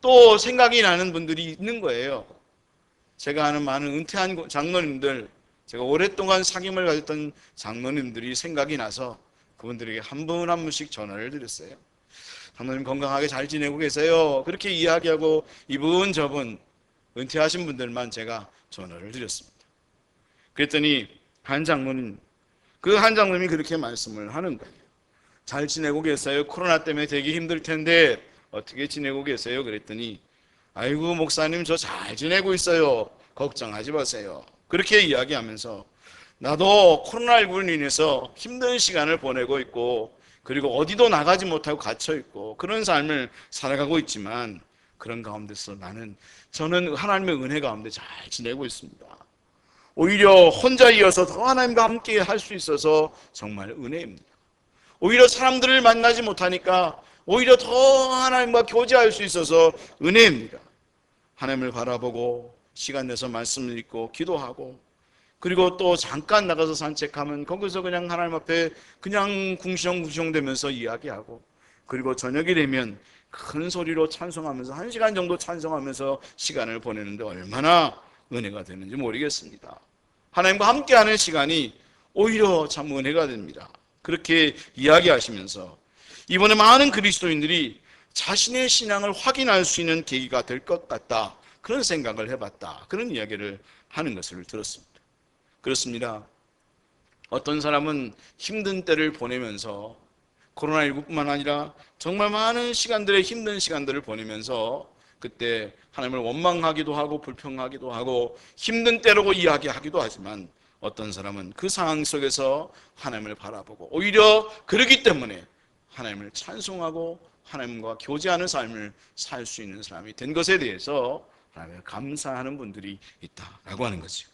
또 생각이 나는 분들이 있는 거예요. 제가 아는 많은 은퇴한 장로님들, 제가 오랫동안 사귐을 가졌던 장로님들이 생각이 나서 그분들에게 한 분 한 분씩 전화를 드렸어요. 장로님 건강하게 잘 지내고 계세요? 그렇게 이야기하고 이분 저분 은퇴하신 분들만 제가 전화를 드렸습니다. 그랬더니 한 장로님, 그 한 장로님이 그렇게 말씀을 하는 거예요. 잘 지내고 계세요? 코로나 때문에 되게 힘들 텐데 어떻게 지내고 계세요? 그랬더니 아이고 목사님 저 잘 지내고 있어요. 걱정하지 마세요. 그렇게 이야기하면서 나도 코로나19로 인해서 힘든 시간을 보내고 있고 그리고 어디도 나가지 못하고 갇혀 있고 그런 삶을 살아가고 있지만 그런 가운데서 저는 하나님의 은혜 가운데 잘 지내고 있습니다. 오히려 혼자이어서 더 하나님과 함께 할 수 있어서 정말 은혜입니다. 오히려 사람들을 만나지 못하니까 오히려 더 하나님과 교제할 수 있어서 은혜입니다. 하나님을 바라보고 시간 내서 말씀을 읽고 기도하고 그리고 또 잠깐 나가서 산책하면 거기서 그냥 하나님 앞에 그냥 궁시렁궁시렁대면서 이야기하고 그리고 저녁이 되면 큰 소리로 찬송하면서 1시간 정도 찬송하면서 시간을 보내는데 얼마나 은혜가 되는지 모르겠습니다. 하나님과 함께하는 시간이 오히려 참 은혜가 됩니다. 그렇게 이야기하시면서 이번에 많은 그리스도인들이 자신의 신앙을 확인할 수 있는 계기가 될 것 같다. 그런 생각을 해봤다. 그런 이야기를 하는 것을 들었습니다. 그렇습니다. 어떤 사람은 힘든 때를 보내면서 코로나19뿐만 아니라 정말 많은 시간들의 힘든 시간들을 보내면서 그때 하나님을 원망하기도 하고 불평하기도 하고 힘든 때라고 이야기하기도 하지만 어떤 사람은 그 상황 속에서 하나님을 바라보고 오히려 그러기 때문에 하나님을 찬송하고 하나님과 교제하는 삶을 살 수 있는 사람이 된 것에 대해서 하나님을 감사하는 분들이 있다라고 하는 거죠.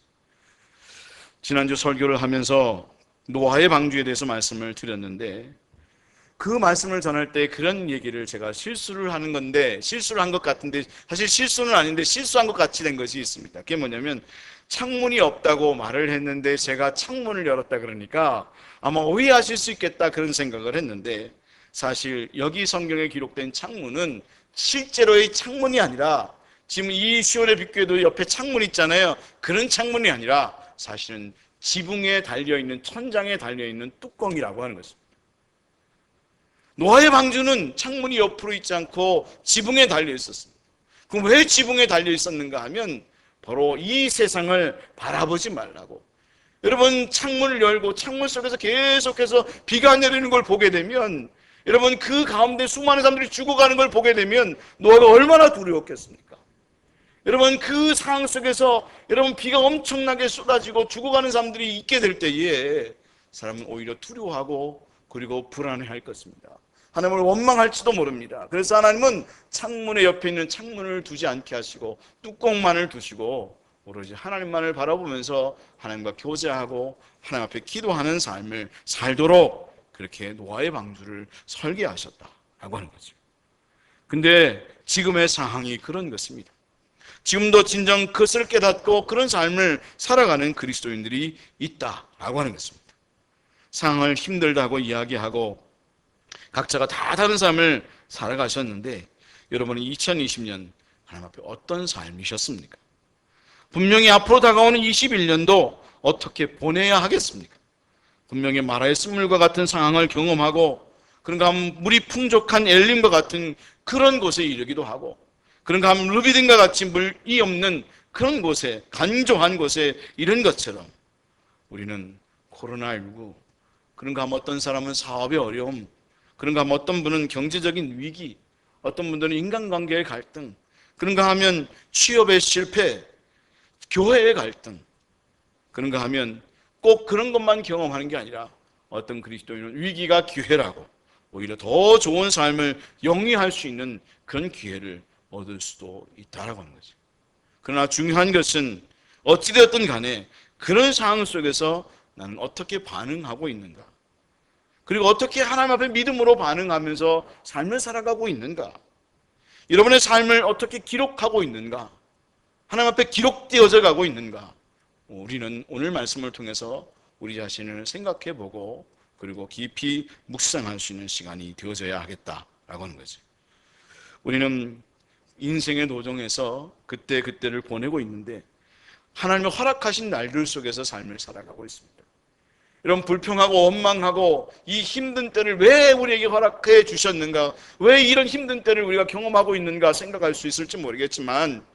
지난주 설교를 하면서 노아의 방주에 대해서 말씀을 드렸는데 그 말씀을 전할 때 그런 얘기를 제가 실수를 하는 건데 실수를 한 것 같은데 사실 실수는 아닌데 실수한 것 같이 된 것이 있습니다. 그게 뭐냐면 창문이 없다고 말을 했는데 제가 창문을 열었다 그러니까 아마 오해하실 수 있겠다 그런 생각을 했는데 사실 여기 성경에 기록된 창문은 실제로의 창문이 아니라 지금 이 시온의 빛교회도 옆에 창문 있잖아요. 그런 창문이 아니라 사실은 지붕에 달려있는 천장에 달려있는 뚜껑이라고 하는 것입니다. 노아의 방주는 창문이 옆으로 있지 않고 지붕에 달려 있었습니다. 그럼 왜 지붕에 달려 있었는가 하면 바로 이 세상을 바라보지 말라고. 여러분 창문을 열고 창문 속에서 계속해서 비가 내리는 걸 보게 되면 여러분 그 가운데 수많은 사람들이 죽어가는 걸 보게 되면 노아가 얼마나 두려웠겠습니까? 여러분 그 상황 속에서 여러분 비가 엄청나게 쏟아지고 죽어가는 사람들이 있게 될 때에 사람은 오히려 두려워하고 그리고 불안해할 것입니다. 하나님을 원망할지도 모릅니다. 그래서 하나님은 창문의 옆에 있는 창문을 두지 않게 하시고 뚜껑만을 두시고 오로지 하나님만을 바라보면서 하나님과 교제하고 하나님 앞에 기도하는 삶을 살도록 그렇게 노아의 방주를 설계하셨다라고 하는 거죠. 근데 지금의 상황이 그런 것입니다. 지금도 진정 그것을 깨닫고 그런 삶을 살아가는 그리스도인들이 있다라고 하는 것입니다. 상황을 힘들다고 이야기하고 각자가 다 다른 삶을 살아가셨는데 여러분은 2020년 하나님 앞에 어떤 삶이셨습니까? 분명히 앞으로 다가오는 21년도 어떻게 보내야 하겠습니까? 분명히 마라의 쓴물과 같은 상황을 경험하고 그런가 하면 물이 풍족한 엘림과 같은 그런 곳에 이르기도 하고 그런가 하면 르비딘과 같이 물이 없는 그런 곳에 간조한 곳에 이른 것처럼 우리는 코로나19 그런가 하면 어떤 사람은 사업의 어려움 그런가 하면 어떤 분은 경제적인 위기 어떤 분들은 인간관계의 갈등 그런가 하면 취업의 실패 교회의 갈등 그런가 하면 꼭 그런 것만 경험하는 게 아니라 어떤 그리스도인은 위기가 기회라고 오히려 더 좋은 삶을 영위할 수 있는 그런 기회를 얻을 수도 있다라고 하는 거죠. 그러나 중요한 것은 어찌되었든 간에 그런 상황 속에서 나는 어떻게 반응하고 있는가 그리고 어떻게 하나님 앞에 믿음으로 반응하면서 삶을 살아가고 있는가 여러분의 삶을 어떻게 기록하고 있는가 하나님 앞에 기록되어져 가고 있는가 우리는 오늘 말씀을 통해서 우리 자신을 생각해보고 그리고 깊이 묵상할 수 있는 시간이 되어져야 하겠다라고 하는 거죠. 우리는 인생의 도정에서 그때그때를 보내고 있는데 하나님의 허락하신 날들 속에서 삶을 살아가고 있습니다. 이런 불평하고 원망하고 이 힘든 때를 왜 우리에게 허락해 주셨는가, 왜 이런 힘든 때를 우리가 경험하고 있는가 생각할 수 있을지 모르겠지만,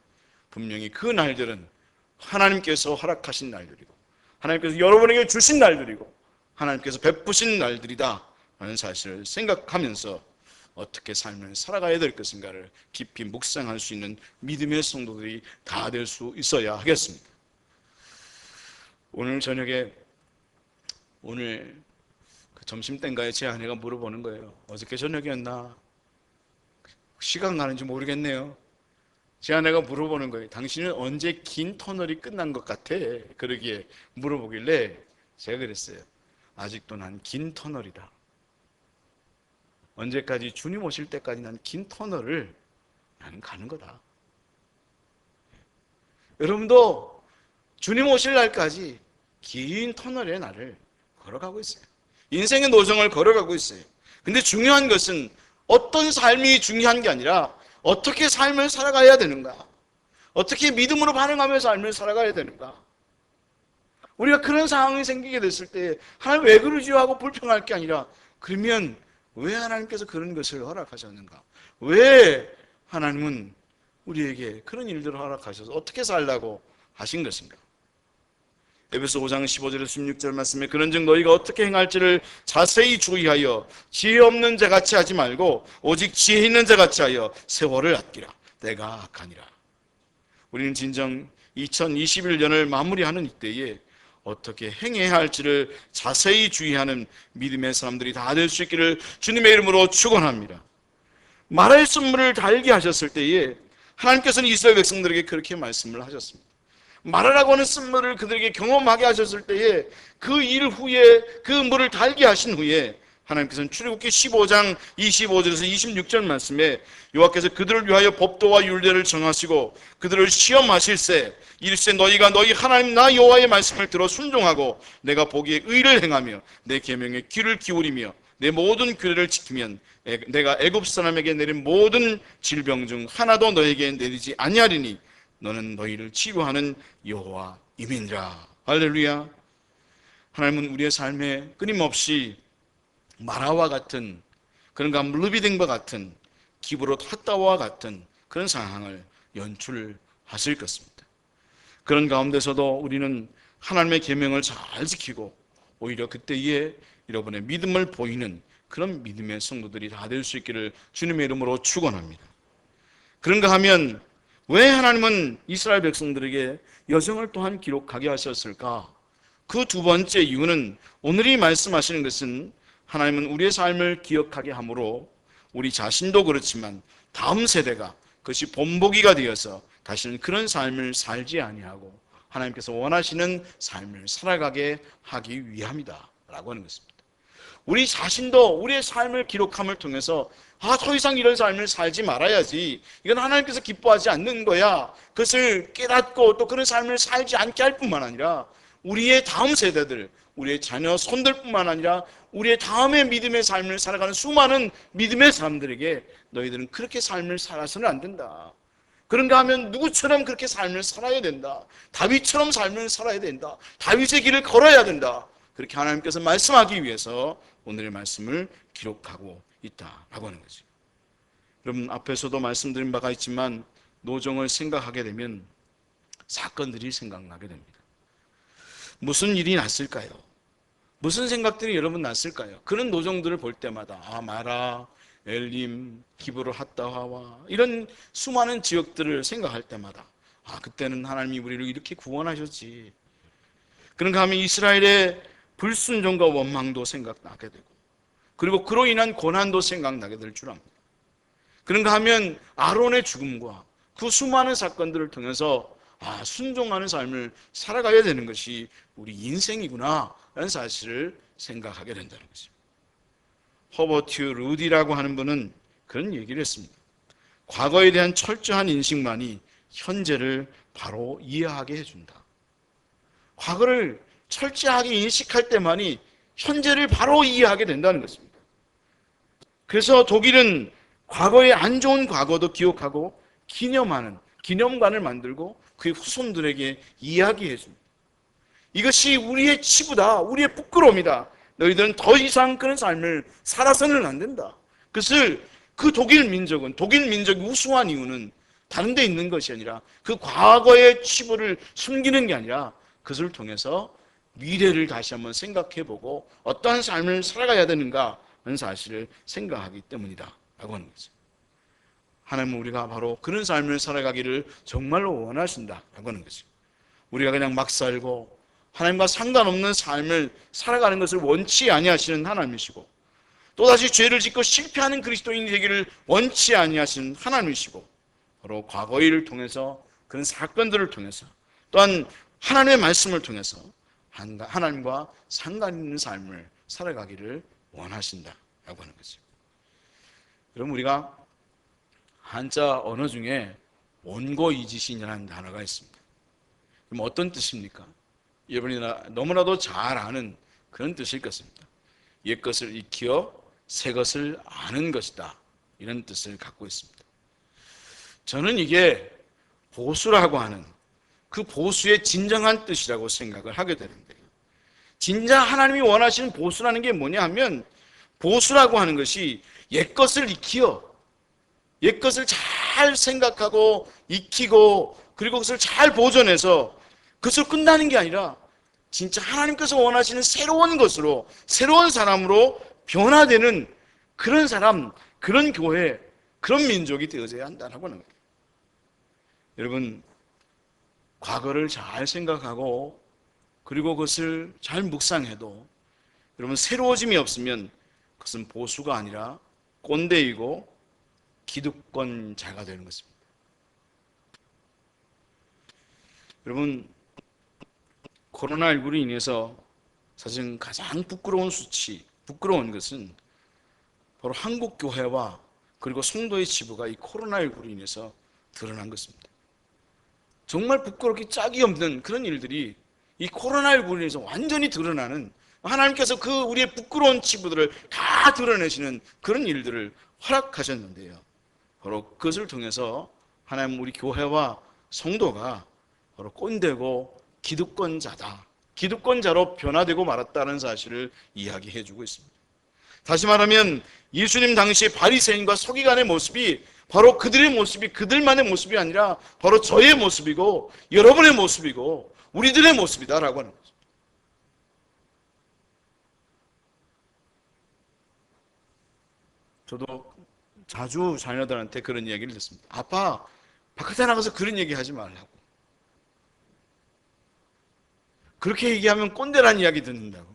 분명히 그 날들은 하나님께서 허락하신 날들이고 하나님께서 여러분에게 주신 날들이고 하나님께서 베푸신 날들이다 라는 사실을 생각하면서 어떻게 삶을 살아가야 될 것인가를 깊이 묵상할 수 있는 믿음의 성도들이 다 될 수 있어야 하겠습니다. 오늘 저녁에 오늘 그 점심때인가에 제 아내가 물어보는 거예요. 어저께 저녁이었나? 시간 가는지 모르겠네요. 제 아내가 물어보는 거예요. 당신은 언제 긴 터널이 끝난 것 같아? 그러기에 물어보길래 제가 그랬어요. 아직도 난 긴 터널이다. 언제까지? 주님 오실 때까지 난 긴 터널을 나는 가는 거다. 여러분도 주님 오실 날까지 긴 터널의 나를 걸어가고 있어요. 인생의 노정을 걸어가고 있어요. 근데 중요한 것은 어떤 삶이 중요한 게 아니라 어떻게 삶을 살아가야 되는가, 어떻게 믿음으로 반응하며 삶을 살아가야 되는가. 우리가 그런 상황이 생기게 됐을 때 하나님 왜 그러지요 하고 불평할 게 아니라, 그러면 왜 하나님께서 그런 것을 허락하셨는가, 왜 하나님은 우리에게 그런 일들을 허락하셔서 어떻게 살라고 하신 것인가. 에베소 5장 15절에서 16절 말씀에 그런즉 너희가 어떻게 행할지를 자세히 주의하여 지혜 없는 자같이 하지 말고 오직 지혜 있는 자같이 하여 세월을 아끼라. 때가 악하니라. 우리는 진정 2021년을 마무리하는 이때에 어떻게 행해야 할지를 자세히 주의하는 믿음의 사람들이 다 될 수 있기를 주님의 이름으로 축원합니다. 마라의 쓴물을 달게 하셨을 때에 하나님께서는 이스라엘 백성들에게 그렇게 말씀을 하셨습니다. 마라라고 하는 쓴물을 그들에게 경험하게 하셨을 때에 그 일 후에 그 물을 달게 하신 후에 하나님께서는 출애굽기 15장 25절에서 26절 말씀에 여호와께서 그들을 위하여 법도와 율례를 정하시고 그들을 시험하실세 이르시되 너희가 너희 하나님 나 여호와의 말씀을 들어 순종하고 내가 보기에 의를 행하며 내 계명에 귀를 기울이며 내 모든 규례를 지키면 내가 애굽 사람에게 내린 모든 질병 중 하나도 너에게 내리지 아니하리니 너는 너희를 치유하는 여호와임이니라. 할렐루야. 하나님은 우리의 삶에 끊임없이 마라와 같은 그런가 르비딩과 같은 기브롯 핫다와 같은 그런 상황을 연출하실 것입니다. 그런 가운데서도 우리는 하나님의 계명을 잘 지키고 오히려 그때에 여러분의 믿음을 보이는 그런 믿음의 성도들이 다 될 수 있기를 주님의 이름으로 축원합니다. 그런가 하면 왜 하나님은 이스라엘 백성들에게 여정을 또한 기록하게 하셨을까? 그 두 번째 이유는 오늘이 말씀하시는 것은 하나님은 우리의 삶을 기억하게 함으로 우리 자신도 그렇지만 다음 세대가 그것이 본보기가 되어서 다시는 그런 삶을 살지 아니하고 하나님께서 원하시는 삶을 살아가게 하기 위함이다 라고 하는 것입니다. 우리 자신도 우리의 삶을 기록함을 통해서 더 이상 이런 삶을 살지 말아야지, 이건 하나님께서 기뻐하지 않는 거야, 그것을 깨닫고 또 그런 삶을 살지 않게 할 뿐만 아니라 우리의 다음 세대들, 우리의 자녀 손들뿐만 아니라 우리의 다음의 믿음의 삶을 살아가는 수많은 믿음의 사람들에게 너희들은 그렇게 삶을 살아서는 안 된다, 그런가 하면 누구처럼 그렇게 삶을 살아야 된다, 다윗처럼 삶을 살아야 된다, 다윗의 길을 걸어야 된다, 그렇게 하나님께서 말씀하기 위해서 오늘의 말씀을 기록하고 있다라고 하는 거죠. 여러분, 앞에서도 말씀드린 바가 있지만 노정을 생각하게 되면 사건들이 생각나게 됩니다. 무슨 일이 났을까요? 무슨 생각들이 여러분 났을까요? 그런 노정들을 볼 때마다 마라, 엘림, 기브롯 핫다와 이런 수많은 지역들을 생각할 때마다 그때는 하나님이 우리를 이렇게 구원하셨지. 그런가 하면 이스라엘의 불순종과 원망도 생각나게 되고 그리고 그로 인한 고난도 생각나게 될 줄 압니다. 그런가 하면 아론의 죽음과 그 수많은 사건들을 통해서 순종하는 삶을 살아가야 되는 것이 우리 인생이구나 라는 사실을 생각하게 된다는 것입니다. 허버트 루디라고 하는 분은 그런 얘기를 했습니다. 과거에 대한 철저한 인식만이 현재를 바로 이해하게 해준다. 과거를 철저하게 인식할 때만이 현재를 바로 이해하게 된다는 것입니다. 그래서 독일은 과거의 안 좋은 과거도 기억하고 기념하는 기념관을 만들고 그의 후손들에게 이야기해 줍니다. 이것이 우리의 치부다. 우리의 부끄러움이다. 너희들은 더 이상 그런 삶을 살아서는 안 된다. 그것을 그 독일 민족이 우수한 이유는 다른 데 있는 것이 아니라 그 과거의 치부를 숨기는 게 아니라 그것을 통해서 미래를 다시 한번 생각해보고 어떠한 삶을 살아가야 되는가 하는 사실을 생각하기 때문이다 라고 하는 거죠. 하나님은 우리가 바로 그런 삶을 살아가기를 정말로 원하신다 라고 하는 거죠. 우리가 그냥 막 살고 하나님과 상관없는 삶을 살아가는 것을 원치 아니하시는 하나님이시고, 또다시 죄를 짓고 실패하는 그리스도인이 되기를 원치 아니하시는 하나님이시고, 바로 과거의 일을 통해서 그런 사건들을 통해서 또한 하나님의 말씀을 통해서 하나님과 상관 있는 삶을 살아가기를 원하신다라고 하는 거죠. 여러분, 우리가 한자 언어 중에 원고이지신이라는 단어가 있습니다. 그럼 어떤 뜻입니까? 여러분이 너무나도 잘 아는 그런 뜻일 것입니다. 옛 것을 익히어 새 것을 아는 것이다, 이런 뜻을 갖고 있습니다. 저는 이게 보수라고 하는 그 보수의 진정한 뜻이라고 생각을 하게 되는데요. 진짜 하나님이 원하시는 보수라는 게 뭐냐 하면, 보수라고 하는 것이 옛 것을 익히어 옛 것을 잘 생각하고 익히고 그리고 그것을 잘 보존해서 그것을 끝나는 게 아니라 진짜 하나님께서 원하시는 새로운 것으로, 새로운 사람으로 변화되는 그런 사람, 그런 교회, 그런 민족이 되어져야 한다고 하는 거예요. 여러분, 과거를 잘 생각하고 그리고 그것을 잘 묵상해도 여러분 새로워짐이 없으면 그것은 보수가 아니라 꼰대이고 기득권자가 되는 것입니다. 여러분, 코로나19로 인해서 사실 가장 부끄러운 것은 바로 한국 교회와 그리고 성도의 지부가 이 코로나19로 인해서 드러난 것입니다. 정말 부끄럽기 짝이 없는 그런 일들이 이 코로나19로 인해서 완전히 드러나는, 하나님께서 그 우리의 부끄러운 치부들을 다 드러내시는 그런 일들을 허락하셨는데요. 바로 그것을 통해서 하나님 우리 교회와 성도가 바로 꼰대고 기득권자로 변화되고 말았다는 사실을 이야기해 주고 있습니다. 다시 말하면 예수님 당시 바리새인과 서기관의 모습이 바로 그들의 모습이 그들만의 모습이 아니라 바로 저의 모습이고 여러분의 모습이고 우리들의 모습이다라고 하는 거죠. 저도 자주 자녀들한테 그런 이야기를 듣습니다. 아빠, 바깥에 나가서 그런 얘기 하지 말라고. 그렇게 얘기하면 꼰대라는 이야기 듣는다고.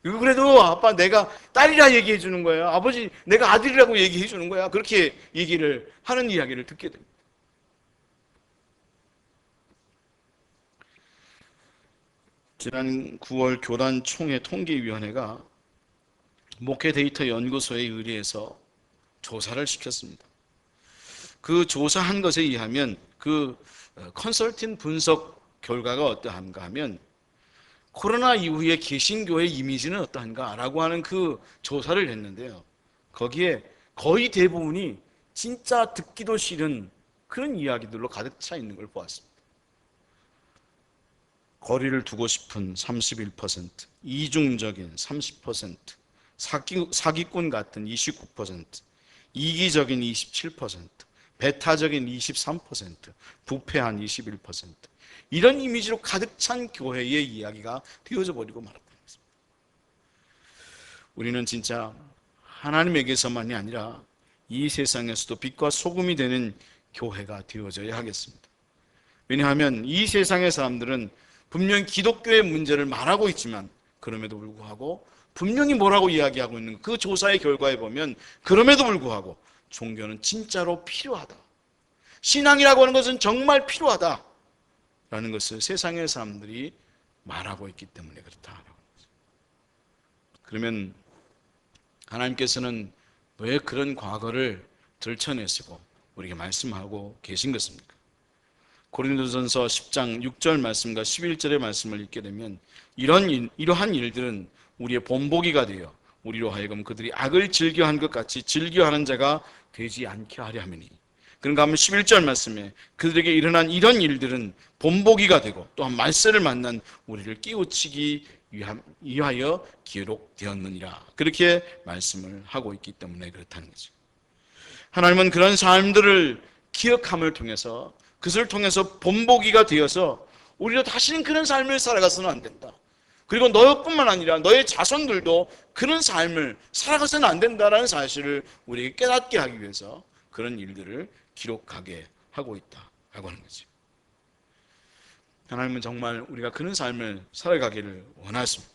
그래도 아빠, 내가 딸이라 얘기해 주는 거예요. 아버지, 내가 아들이라고 얘기해 주는 거야. 그렇게 얘기를 하는 이야기를 듣게 됩니다. 지난 9월 교단총회 통계위원회가 목회 데이터 연구소에 의뢰해서 조사를 시켰습니다. 그 조사한 것에 의하면 그 컨설팅 분석 결과가 어떠한가 하면, 코로나 이후에 개신교의 이미지는 어떠한가라고 하는 그 조사를 했는데요. 거기에 거의 대부분이 진짜 듣기도 싫은 그런 이야기들로 가득 차 있는 걸 보았습니다. 거리를 두고 싶은 31%, 이중적인 30%, 사기꾼 같은 29%, 이기적인 27%, 배타적인 23%, 부패한 21%, 이런 이미지로 가득 찬 교회의 이야기가 되어져 버리고 말았다는 것입니다. 우리는 진짜 하나님에게서만이 아니라 이 세상에서도 빛과 소금이 되는 교회가 되어져야 하겠습니다. 왜냐하면 이 세상의 사람들은 분명히 기독교의 문제를 말하고 있지만 그럼에도 불구하고 분명히 뭐라고 이야기하고 있는 그 조사의 결과에 보면 그럼에도 불구하고 종교는 진짜로 필요하다. 신앙이라고 하는 것은 정말 필요하다. 라는 것을 세상의 사람들이 말하고 있기 때문에 그렇다. 그러면 하나님께서는 왜 그런 과거를 들춰내시고 우리에게 말씀하고 계신 것입니까? 고린도전서 10장 6절 말씀과 11절의 말씀을 읽게 되면 이러한 일들은 우리의 본보기가 되어 우리로 하여금 그들이 악을 즐겨한 것 같이 즐겨하는 자가 되지 않게 하려 함이니, 그런가 하면 11절 말씀에 그들에게 일어난 이런 일들은 본보기가 되고 또한 말세를 만난 우리를 깨우치기 위하여 기록되었느니라. 그렇게 말씀을 하고 있기 때문에 그렇다는 거죠. 하나님은 그런 삶들을 기억함을 통해서, 그것을 통해서 본보기가 되어서 우리도 다시는 그런 삶을 살아가서는 안 된다. 그리고 너뿐만 아니라 너의 자손들도 그런 삶을 살아가서는 안 된다라는 사실을 우리에게 깨닫게 하기 위해서 그런 일들을 기록하게 하고 있다라고 하는 거죠. 하나님은 정말 우리가 그런 삶을 살아가기를 원하십니다.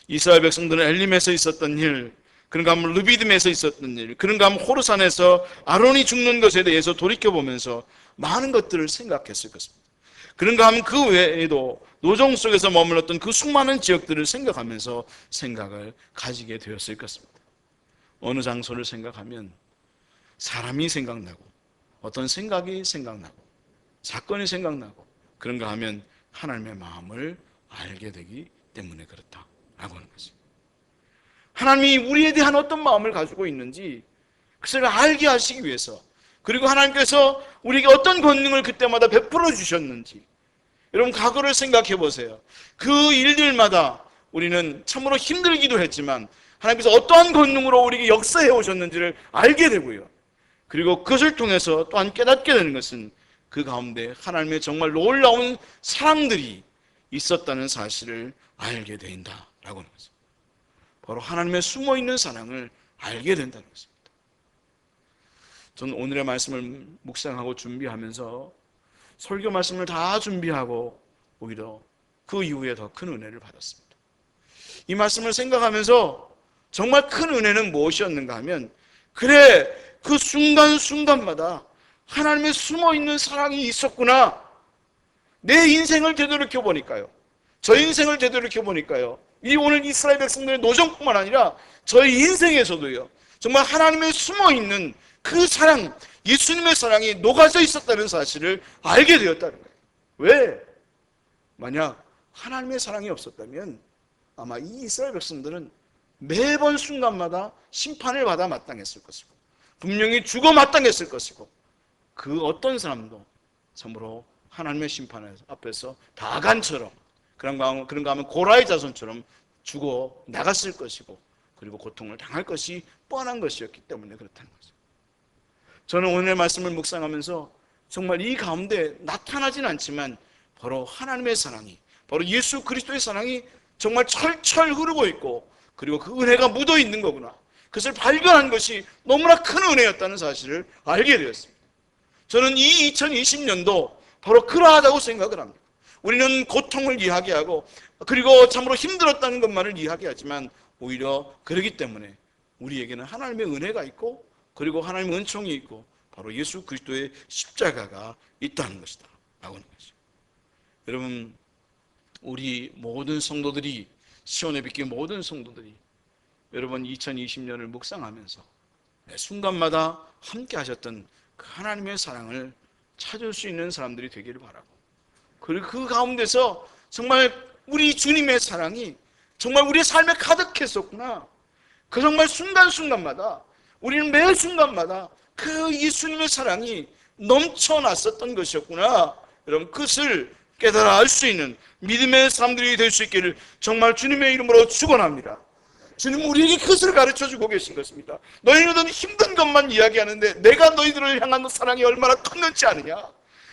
이스라엘 백성들은 엘림에서 있었던 일, 그런가 하면 르비딤에서 있었던 일, 그런가 하면 호르산에서 아론이 죽는 것에 대해서 돌이켜보면서 많은 것들을 생각했을 것입니다. 그런가 하면 그 외에도 노정 속에서 머물렀던 그 수많은 지역들을 생각하면서 생각을 가지게 되었을 것입니다. 어느 장소를 생각하면 사람이 생각나고 어떤 생각이 생각나고 사건이 생각나고 그런가 하면 하나님의 마음을 알게 되기 때문에 그렇다라고 하는 거죠. 하나님이 우리에 대한 어떤 마음을 가지고 있는지 그것을 알게 하시기 위해서, 그리고 하나님께서 우리에게 어떤 권능을 그때마다 베풀어 주셨는지, 여러분 과거를 생각해 보세요. 그 일들마다 우리는 참으로 힘들기도 했지만 하나님께서 어떠한 권능으로 우리에게 역사해 오셨는지를 알게 되고요. 그리고 그것을 통해서 또한 깨닫게 되는 것은 그 가운데 하나님의 정말 놀라운 사랑들이 있었다는 사실을 알게 된다라고 하는 거죠. 바로 하나님의 숨어있는 사랑을 알게 된다는 것입니다. 저는 오늘의 말씀을 묵상하고 준비하면서 설교 말씀을 다 준비하고 오히려 그 이후에 더 큰 은혜를 받았습니다. 이 말씀을 생각하면서 정말 큰 은혜는 무엇이었는가 하면, 그래, 그 순간순간마다 하나님의 숨어있는 사랑이 있었구나. 내 인생을 되돌이켜 보니까요, 저 인생을 되돌이켜 보니까요, 이 오늘 이스라엘 백성들의 노정뿐만 아니라 저의 인생에서도요, 정말 하나님의 숨어있는 그 사랑, 예수님의 사랑이 녹아져 있었다는 사실을 알게 되었다는 거예요. 왜? 만약 하나님의 사랑이 없었다면 아마 이 이스라엘 백성들은 매번 순간마다 심판을 받아 마땅했을 것이고 분명히 죽어 마땅했을 것이고, 그 어떤 사람도 참으로 하나님의 심판 앞에서 다간처럼, 그런가 하면 고라의 자손처럼 죽어 나갔을 것이고, 그리고 고통을 당할 것이 뻔한 것이었기 때문에 그렇다는 거죠. 저는 오늘 말씀을 묵상하면서 정말 이 가운데 나타나진 않지만 바로 하나님의 사랑이, 바로 예수 그리스도의 사랑이 정말 철철 흐르고 있고, 그리고 그 은혜가 묻어 있는 거구나, 그것을 발견한 것이 너무나 큰 은혜였다는 사실을 알게 되었습니다. 저는 이 2020년도 바로 그러하다고 생각을 합니다. 우리는 고통을 이야기하고 그리고 참으로 힘들었다는 것만을 이야기하지만 오히려 그러기 때문에 우리에게는 하나님의 은혜가 있고, 그리고 하나님의 은총이 있고, 바로 예수 그리스도의 십자가가 있다는 것이다 라고 하는 거죠. 여러분, 우리 모든 성도들이, 시온에 빗길 모든 성도들이 여러분 2020년을 묵상하면서 매 순간마다 함께 하셨던 그 하나님의 사랑을 찾을 수 있는 사람들이 되기를 바라고, 그리고 그 가운데서 정말 우리 주님의 사랑이 정말 우리의 삶에 가득했었구나, 그 정말 순간순간마다, 우리는 매 순간마다 그 예수님의 사랑이 넘쳐났었던 것이었구나, 여러분 그것을 깨달아 알 수 있는 믿음의 사람들이 될 수 있기를 정말 주님의 이름으로 축원합니다. 주님은 우리에게 그것을 가르쳐주고 계신 것입니다. 너희는 힘든 것만 이야기하는데 내가 너희들을 향한 사랑이 얼마나 컸는지 아느냐.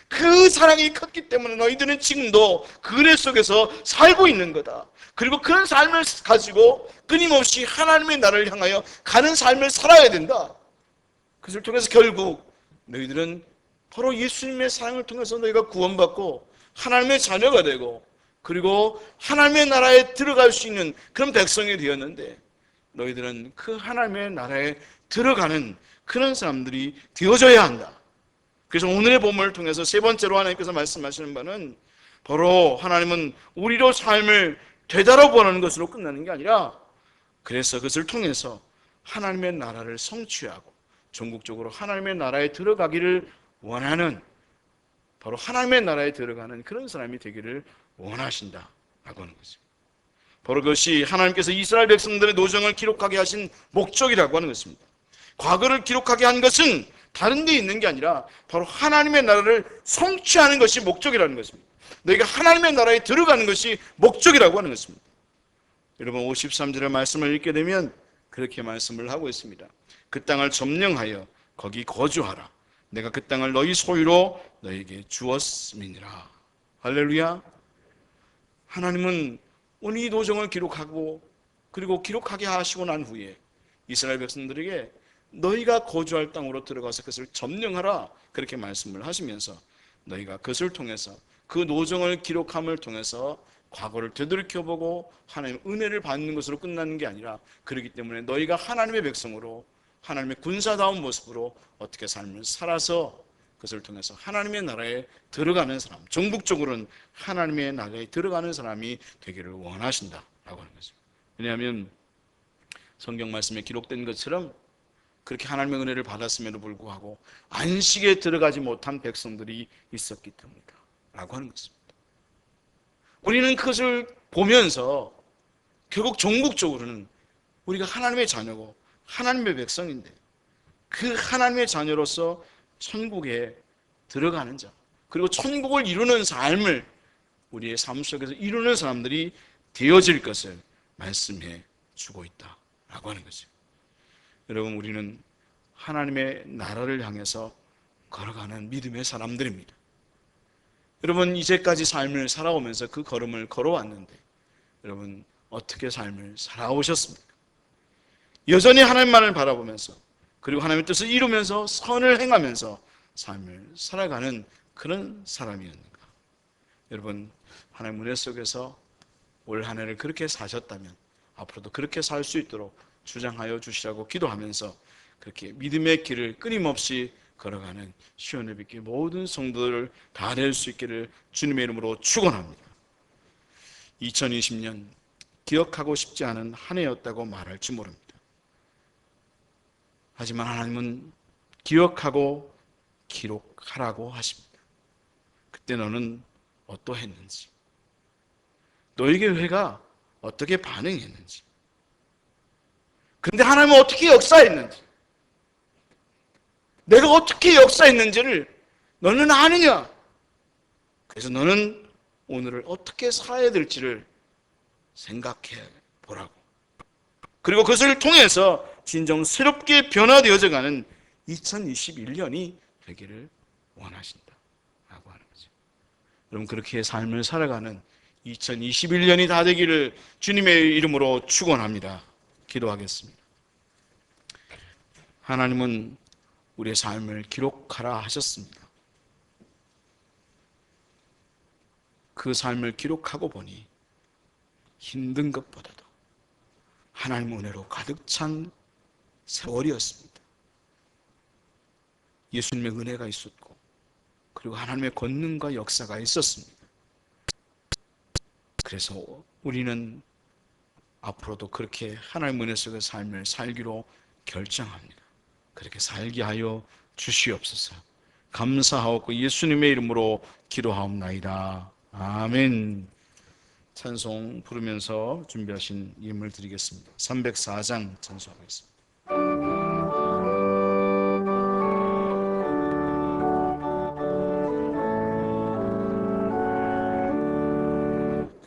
그 사랑이 컸기 때문에 너희들은 지금도 그 은혜 속에서 살고 있는 거다. 그리고 그런 삶을 가지고 끊임없이 하나님의 나라를 향하여 가는 삶을 살아야 된다. 그것을 통해서 결국 너희들은 바로 예수님의 사랑을 통해서 너희가 구원받고 하나님의 자녀가 되고, 그리고 하나님의 나라에 들어갈 수 있는 그런 백성이 되었는데, 너희들은 그 하나님의 나라에 들어가는 그런 사람들이 되어져야 한다. 그래서 오늘의 본문을 통해서 세 번째로 하나님께서 말씀하시는 바는 바로 하나님은 우리로 삶을 되돌아보는 것으로 끝나는 게 아니라, 그래서 그것을 통해서 하나님의 나라를 성취하고 전국적으로 하나님의 나라에 들어가기를 원하는, 바로 하나님의 나라에 들어가는 그런 사람이 되기를 원하신다라고 하는 거죠. 바로 그것이 하나님께서 이스라엘 백성들의 노정을 기록하게 하신 목적이라고 하는 것입니다. 과거를 기록하게 한 것은 다른 데 있는 게 아니라 바로 하나님의 나라를 성취하는 것이 목적이라는 것입니다. 너희가 하나님의 나라에 들어가는 것이 목적이라고 하는 것입니다. 여러분 53절의 말씀을 읽게 되면 그렇게 말씀을 하고 있습니다. 그 땅을 점령하여 거기 거주하라. 내가 그 땅을 너희 소유로 너희에게 주었음이니라. 할렐루야. 하나님은 오늘 이 도정을 기록하고 그리고 기록하게 하시고 난 후에 이스라엘 백성들에게 너희가 거주할 땅으로 들어가서 그것을 점령하라 그렇게 말씀을 하시면서 너희가 그것을 통해서 그 노정을 기록함을 통해서 과거를 되돌이켜보고 하나님의 은혜를 받는 것으로 끝나는 게 아니라 그렇기 때문에 너희가 하나님의 백성으로 하나님의 군사다운 모습으로 어떻게 삶을 살아서 그것을 통해서 하나님의 나라에 들어가는 사람, 전국적으로는 하나님의 나라에 들어가는 사람이 되기를 원하신다라고 하는 거죠. 왜냐하면 성경 말씀에 기록된 것처럼 그렇게 하나님의 은혜를 받았음에도 불구하고 안식에 들어가지 못한 백성들이 있었기 때문이다 라고 하는 것입니다. 우리는 그것을 보면서 결국 전국적으로는 우리가 하나님의 자녀고 하나님의 백성인데 그 하나님의 자녀로서 천국에 들어가는 자, 그리고 천국을 이루는 삶을 우리의 삶 속에서 이루는 사람들이 되어질 것을 말씀해 주고 있다라고 하는 거죠. 여러분, 우리는 하나님의 나라를 향해서 걸어가는 믿음의 사람들입니다. 여러분, 이제까지 삶을 살아오면서 그 걸음을 걸어왔는데 여러분 어떻게 삶을 살아오셨습니까? 여전히 하나님만을 바라보면서 그리고 하나님의 뜻을 이루면서 선을 행하면서 삶을 살아가는 그런 사람이었는가? 여러분, 하나님 은혜 속에서 올 한 해를 그렇게 사셨다면 앞으로도 그렇게 살 수 있도록 주장하여 주시라고 기도하면서 그렇게 믿음의 길을 끊임없이 걸어가는 시온예비교회 모든 성도들 다 될 수 있기를 주님의 이름으로 축원합니다. 2020년 기억하고 싶지 않은 한 해였다고 말할지 모릅니다. 하지만 하나님은 기억하고 기록하라고 하십니다. 그때 너는 어떠했는지, 너희 교회가 어떻게 반응했는지, 근데 하나님은 어떻게 역사했는지, 내가 어떻게 역사했는지를 너는 아느냐? 그래서 너는 오늘을 어떻게 살아야 될지를 생각해 보라고. 그리고 그것을 통해서 진정 새롭게 변화되어져 가는 2021년이 되기를 원하신다 라고 하는 거죠. 여러분, 그렇게 삶을 살아가는 2021년이 다 되기를 주님의 이름으로 축원합니다. 기도하겠습니다. 하나님은 우리의 삶을 기록하라 하셨습니다. 그 삶을 기록하고 보니 힘든 것보다도 하나님 은혜로 가득 찬 세월이었습니다. 예수님의 은혜가 있었고 그리고 하나님의 권능과 역사가 있었습니다. 그래서 우리는 앞으로도 그렇게 하나님 은혜 속의 삶을 살기로 결정합니다. 그렇게 살게 하여 주시옵소서. 감사하옵고 예수님의 이름으로 기도하옵나이다. 아멘. 찬송 부르면서 준비하신 예물 드리겠습니다. 304장 찬송하겠습니다.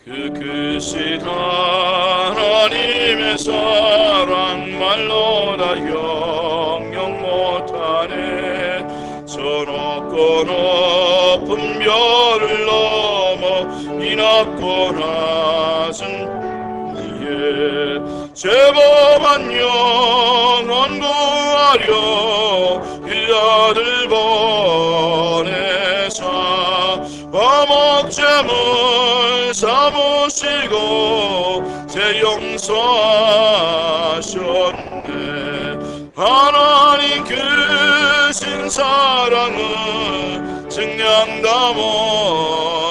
그 크신 하나님의 사랑 말로 다 영영 못하네. 저 높고 높은 별을 넘어 이 낮고 낮은 위에 제법한 영원 구하려 일자들 보내사 화목제물 삼으시고 제 용서하셨네. 하나님 크신 사랑은 증량다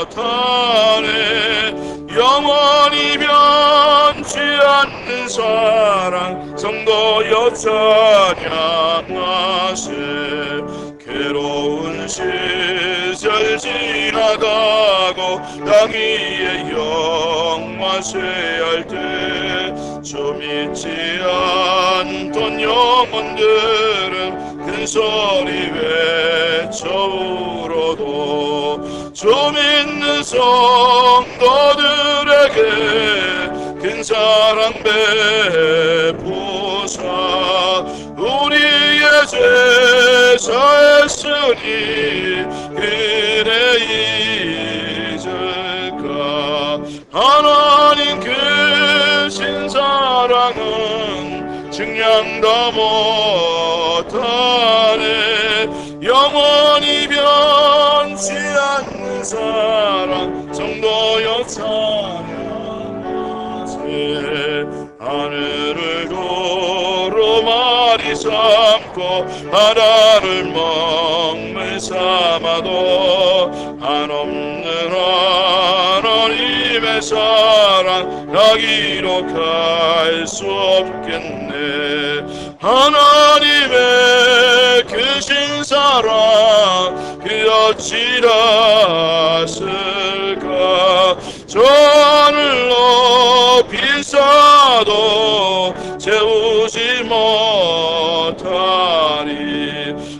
못하네. 영원히 변치 않는 사랑 성도여 찬양하세. 괴로운 시절 지나가고 땅 위에 영화쇠할 때 저 믿지 않던 영혼들은 큰 소리 외쳐 울어도 주 믿는 성도들에게 큰 사랑 베푸사 우리의 죄 사했으니 그래 잊을까 하나님 크신 사랑은 증량다 못하네 영원히 변치 않는 사랑 성도여 찬양하세 하늘을 도로마리 삼고 바다를 먹물 삼아도 한없는 하나님의 사랑 다 기록할 수 없겠네 하나님의 크신 사랑 그 어찌라쓸까 저 하늘 높이 쌓아도 채우지 못하리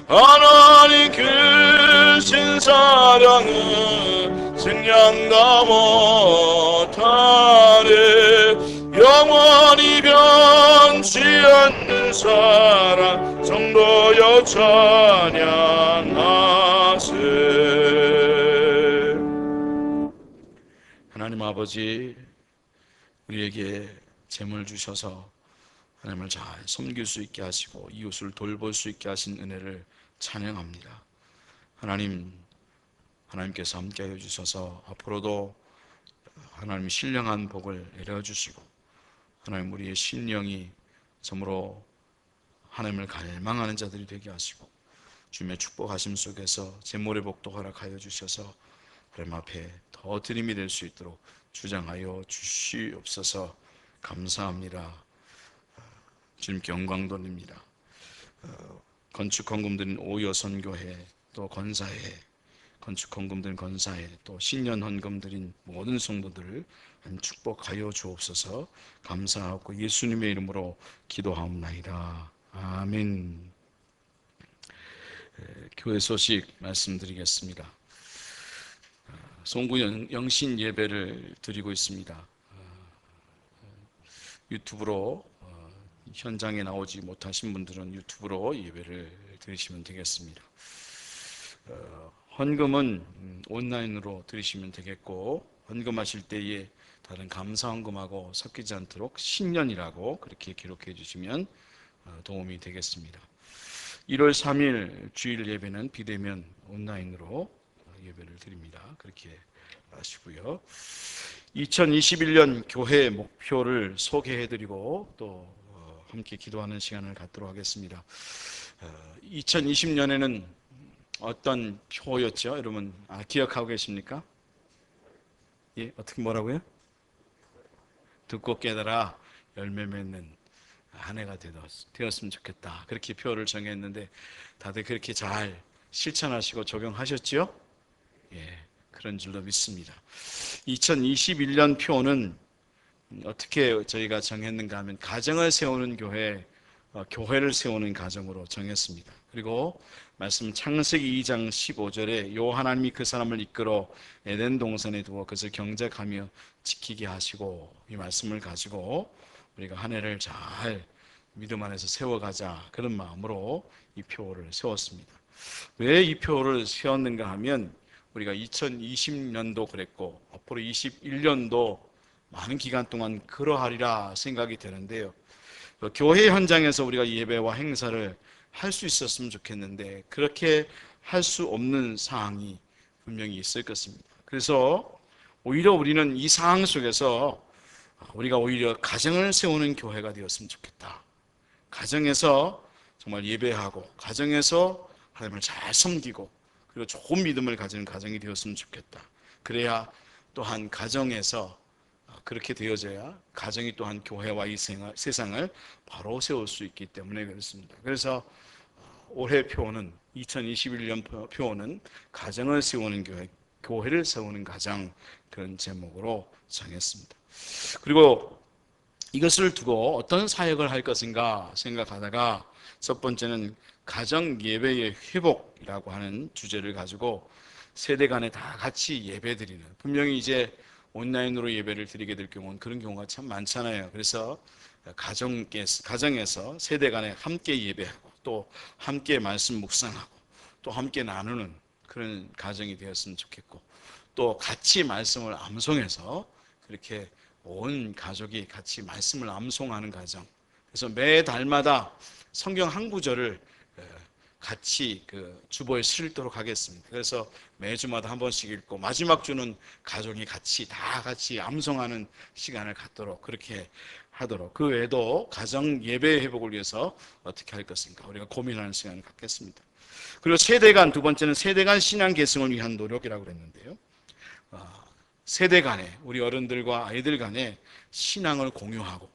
하나님 크신 사랑은 증량다 못하리 영원히 변치 않는 사랑 성도여 찬양하세 하나님 아버지 우리에게 재물 주셔서 하나님을 잘 섬길 수 있게 하시고 이웃을 돌볼 수 있게 하신 은혜를 찬양합니다. 하나님께서 함께하여 주셔서 앞으로도 하나님 신령한 복을 내려주시고 하나님 우리의 심령이 참으로 하나님을 갈망하는 자들이 되게 하시고 주님의 축복하심 속에서 재물의 복도 허락하여 주셔서 하나님 앞에 더 드림이 될 수 있도록 주장하여 주시옵소서. 감사합니다. 주님께 영광 돌립니다. 건축 헌금 드린 오여선교회 또 건사회 건축 헌금 드린 건사회 또 신년 헌금 드린 모든 성도들을 축복하여 주옵소서. 감사하고 예수님의 이름으로 기도하옵나이다. 아멘. 교회 소식 말씀드리겠습니다. 송구 영신 예배를 드리고 있습니다. 유튜브로 현장에 나오지 못하신 분들은 유튜브로 예배를 드리시면 되겠습니다. 헌금은 온라인으로 드리시면 되겠고 헌금하실 때에 다른 감사 헌금하고 섞이지 않도록 신년이라고 그렇게 기록해 주시면 도움이 되겠습니다. 1월 3일 주일 예배는 비대면 온라인으로 예배를 드립니다. 그렇게 하시고요. 2021년 교회 목표를 소개해드리고 또 함께 기도하는 시간을 갖도록 하겠습니다. 2020년에는 어떤 표였죠? 여러분 기억하고 계십니까? 예, 어떻게 뭐라고요? 듣고 깨달아 열매 맺는 한 해가 되었으면 좋겠다. 그렇게 표를 정했는데 다들 그렇게 잘 실천하시고 적용하셨죠? 예, 그런 줄로 믿습니다. 2021년 표는 어떻게 저희가 정했는가 하면 가정을 세우는 교회, 교회를 세우는 가정으로 정했습니다. 그리고 말씀 창세기 2장 15절에 요 하나님이 그 사람을 이끌어 에덴 동산에 두어 그것을 경작하며 지키게 하시고 이 말씀을 가지고 우리가 한 해를 잘 믿음 안에서 세워가자 그런 마음으로 이 표를 세웠습니다. 왜 이 표를 세웠는가 하면 우리가 2020년도 그랬고 앞으로 21년도 많은 기간 동안 그러하리라 생각이 되는데요. 교회 현장에서 우리가 예배와 행사를 할 수 있었으면 좋겠는데 그렇게 할 수 없는 상황이 분명히 있을 것입니다. 그래서 오히려 우리는 이 상황 속에서 우리가 오히려 가정을 세우는 교회가 되었으면 좋겠다. 가정에서 정말 예배하고 가정에서 하나님을 잘 섬기고 그리고 좋은 믿음을 가지는 가정이 되었으면 좋겠다. 그래야 또한 가정에서 그렇게 되어져야 가정이 또한 교회와 이 세상을 바로 세울 수 있기 때문에 그렇습니다. 그래서 올해 표어는 2021년 표어는 가정을 세우는 교회, 교회를 세우는 가정 그런 제목으로 정했습니다. 그리고 이것을 두고 어떤 사역을 할 것인가 생각하다가 첫 번째는 가정 예배의 회복이라고 하는 주제를 가지고 세대 간에 다 같이 예배 드리는, 분명히 이제 온라인으로 예배를 드리게 될 경우는 그런 경우가 참 많잖아요. 그래서 가정에서 세대 간에 함께 예배하고 또 함께 말씀 묵상하고 또 함께 나누는 그런 가정이 되었으면 좋겠고, 또 같이 말씀을 암송해서 그렇게 온 가족이 같이 말씀을 암송하는 가정. 그래서 매 달마다 성경 한 구절을 같이 주보에 실도록 하겠습니다. 그래서 매주마다 한 번씩 읽고 마지막 주는 가족이 다 같이 암송하는 시간을 갖도록 그렇게 하도록, 그 외에도 가정 예배 회복을 위해서 어떻게 할 것인가 우리가 고민하는 시간을 갖겠습니다. 그리고 세대 간, 두 번째는 세대 간 신앙 계승을 위한 노력이라고 그랬는데요. 세대 간에, 우리 어른들과 아이들 간에 신앙을 공유하고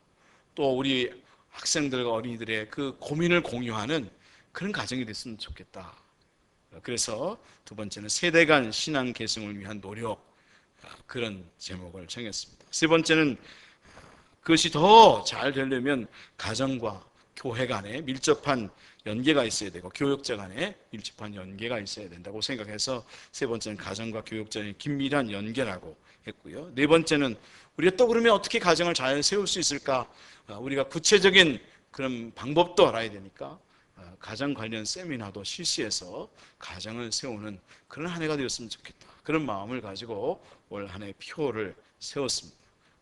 또 우리 학생들과 어린이들의 그 고민을 공유하는 그런 가정이 됐으면 좋겠다. 그래서 두 번째는 세대 간 신앙 계승을 위한 노력, 그런 제목을 정했습니다. 세 번째는 그것이 더 잘 되려면 가정과 교회 간에 밀접한 연계가 있어야 되고 교역자 간에 밀접한 연계가 있어야 된다고 생각해서 세 번째는 가정과 교역자의 긴밀한 연계라고 했고요. 네 번째는 우리가 또 그러면 어떻게 가정을 잘 세울 수 있을까? 우리가 구체적인 그런 방법도 알아야 되니까 가정 관련 세미나도 실시해서 가정을 세우는 그런 한 해가 되었으면 좋겠다. 그런 마음을 가지고 올 한 해 표를 세웠습니다.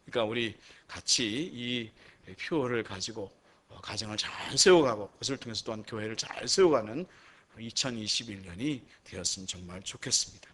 그러니까 우리 같이 이 표를 가지고 가정을 잘 세워가고 그것을 통해서 또한 교회를 잘 세워가는 2021년이 되었으면 정말 좋겠습니다.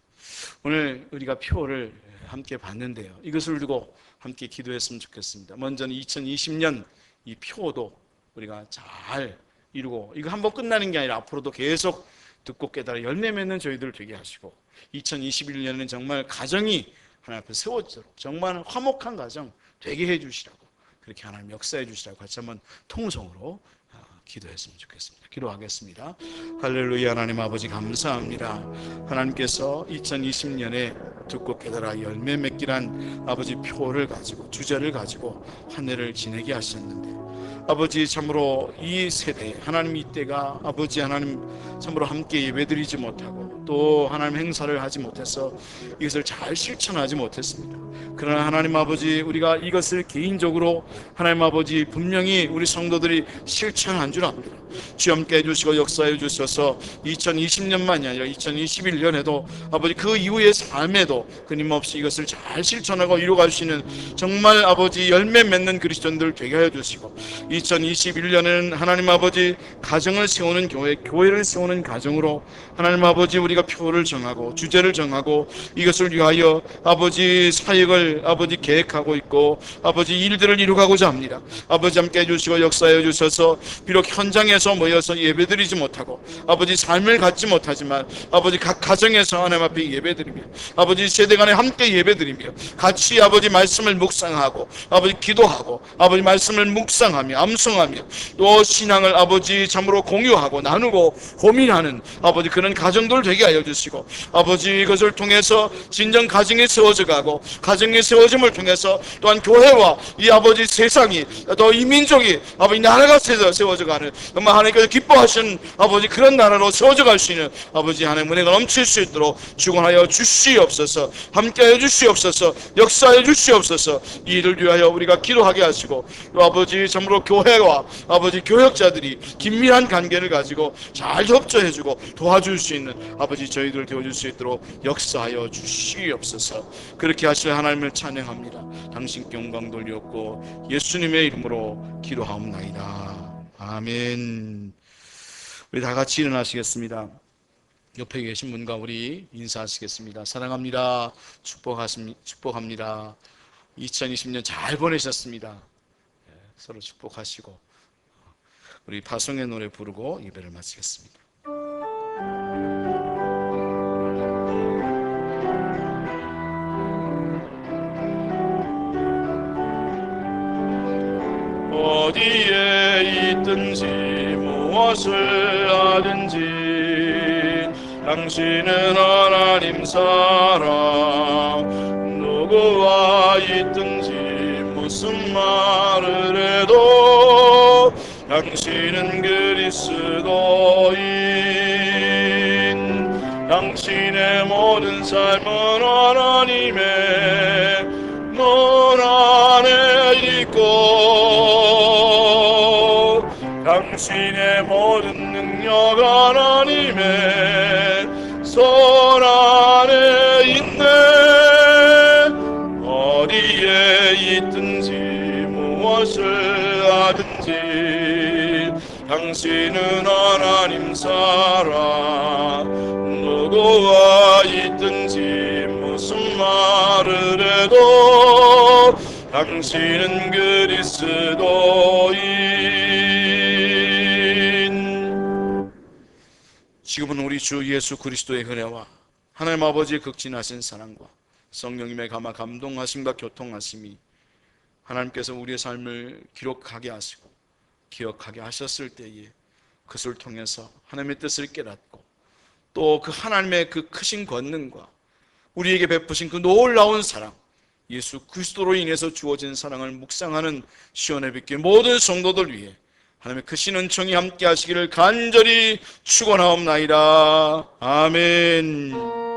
오늘 우리가 표를 함께 봤는데요. 이것을 두고 함께 기도했으면 좋겠습니다. 먼저는 2020년 이 표도 우리가 잘 이루고, 이거 한번 끝나는 게 아니라 앞으로도 계속 듣고 깨달아 열매 맺는 저희들 되게 하시고, 2021년에는 정말 가정이 하나님 앞에 세워지도록 정말 화목한 가정 되게 해주시라고, 그렇게 하나님 역사해 주시라고 같이 한번 통성으로 기도했으면 좋겠습니다. 기도하겠습니다. 할렐루야. 하나님 아버지 감사합니다. 하나님께서 2020년에 듣고 깨달아 열매 맺기란 아버지 표를 가지고, 주제를 가지고 한 해를 지내게 하셨는데, 아버지 참으로 이 세대, 하나님 이때가 아버지 하나님 참으로 함께 예배드리지 못하고 또 하나님 행사를 하지 못해서 이것을 잘 실천하지 못했습니다. 그러나 하나님 아버지, 우리가 이것을 개인적으로 하나님 아버지 분명히 우리 성도들이 실천한 줄 압니다. 주여 함께 해주시고 역사해 주셔서 2020년만이 아니라 2021년에도 아버지 그 이후의 삶에도 끊임없이 이것을 잘 실천하고 이루어갈 수 있는 정말 아버지 열매 맺는 그리스도인들 되게 하여 주시고, 2021년에는 하나님 아버지 가정을 세우는 교회, 교회를 세우는 가정으로 하나님 아버지 우리가 표를 정하고 주제를 정하고 이것을 위하여 아버지 사역을 아버지 계획하고 있고 아버지 일들을 이루가고자 합니다. 아버지 함께 해주시고 역사해 주셔서 비록 현장에서 모여서 예배드리지 못하고 아버지 삶을 갖지 못하지만 아버지 각 가정에서 하나님 앞에 예배드리며 아버지 세대 간에 함께 예배드리며 같이 아버지 말씀을 묵상하고 아버지 기도하고 아버지 말씀을 묵상하며 암송하며 또 신앙을 아버지 참으로 공유하고 나누고 고민하는 아버지 그런 가정들 되게 하여 주시고, 아버지 이것을 통해서 진정 가정이 세워져 가고 가정이 세워짐을 통해서 또한 교회와 이 아버지 세상이 또 이 민족이 아버지 나라가 세워져 가는 정말 하나님께서 기뻐하시는 아버지 그런 나라로 세워져 갈 수 있는 아버지 하나님 은혜가 넘칠 수 있도록 축원하여 주시옵소서. 함께하여 주시옵소서. 역사하여 주시옵소서. 이 일을 위하여 우리가 기도하게 하시고 또 아버지 참으로 교회와 아버지 교역자들이 긴밀한 관계를 가지고 잘 협조해주고 도와줄 수 있는 아버지 저희들 되어줄 수 있도록 역사하여 주시옵소서. 그렇게 하실 하나님을 찬양합니다. 당신께 영광 돌리옵고 예수님의 이름으로 기도하옵나이다. 아멘. 우리 다 같이 일어나시겠습니다. 옆에 계신 분과 우리 인사하시겠습니다. 사랑합니다. 축복합니다. 2020년 잘 보내셨습니다. 서로 축복하시고 우리 파송의 노래 부르고 예배를 마치겠습니다. 어디에 있든지 무엇을 하든지 당신은 하나님 사람, 누구와 있든지 무슨 말을 해도 당신은 그리스도인. 당신의 모든 삶은 하나님의 문 안에 있고, 당신의 모든 능력 하나님의 손 안에 있네. 어디에 있든지 무엇을 하든지 당신은 하나님 사랑. 누구와 있든지 무슨 말을 해도 당신은 그리스도인. 지금은 우리 주 예수 그리스도의 은혜와 하나님 아버지의 극진하신 사랑과 성령님의 감동하심과 교통하심이 하나님께서 우리의 삶을 기록하게 하시고 기억하게 하셨을 때에 그것을 통해서 하나님의 뜻을 깨닫고 또 그 하나님의 그 크신 권능과 우리에게 베푸신 그 놀라운 사랑, 예수 그리스도로 인해서 주어진 사랑을 묵상하는 시온의 빛길 모든 성도들 위해 하나님의 크신 은총이 함께 하시기를 간절히 축원하옵나이다. 아멘.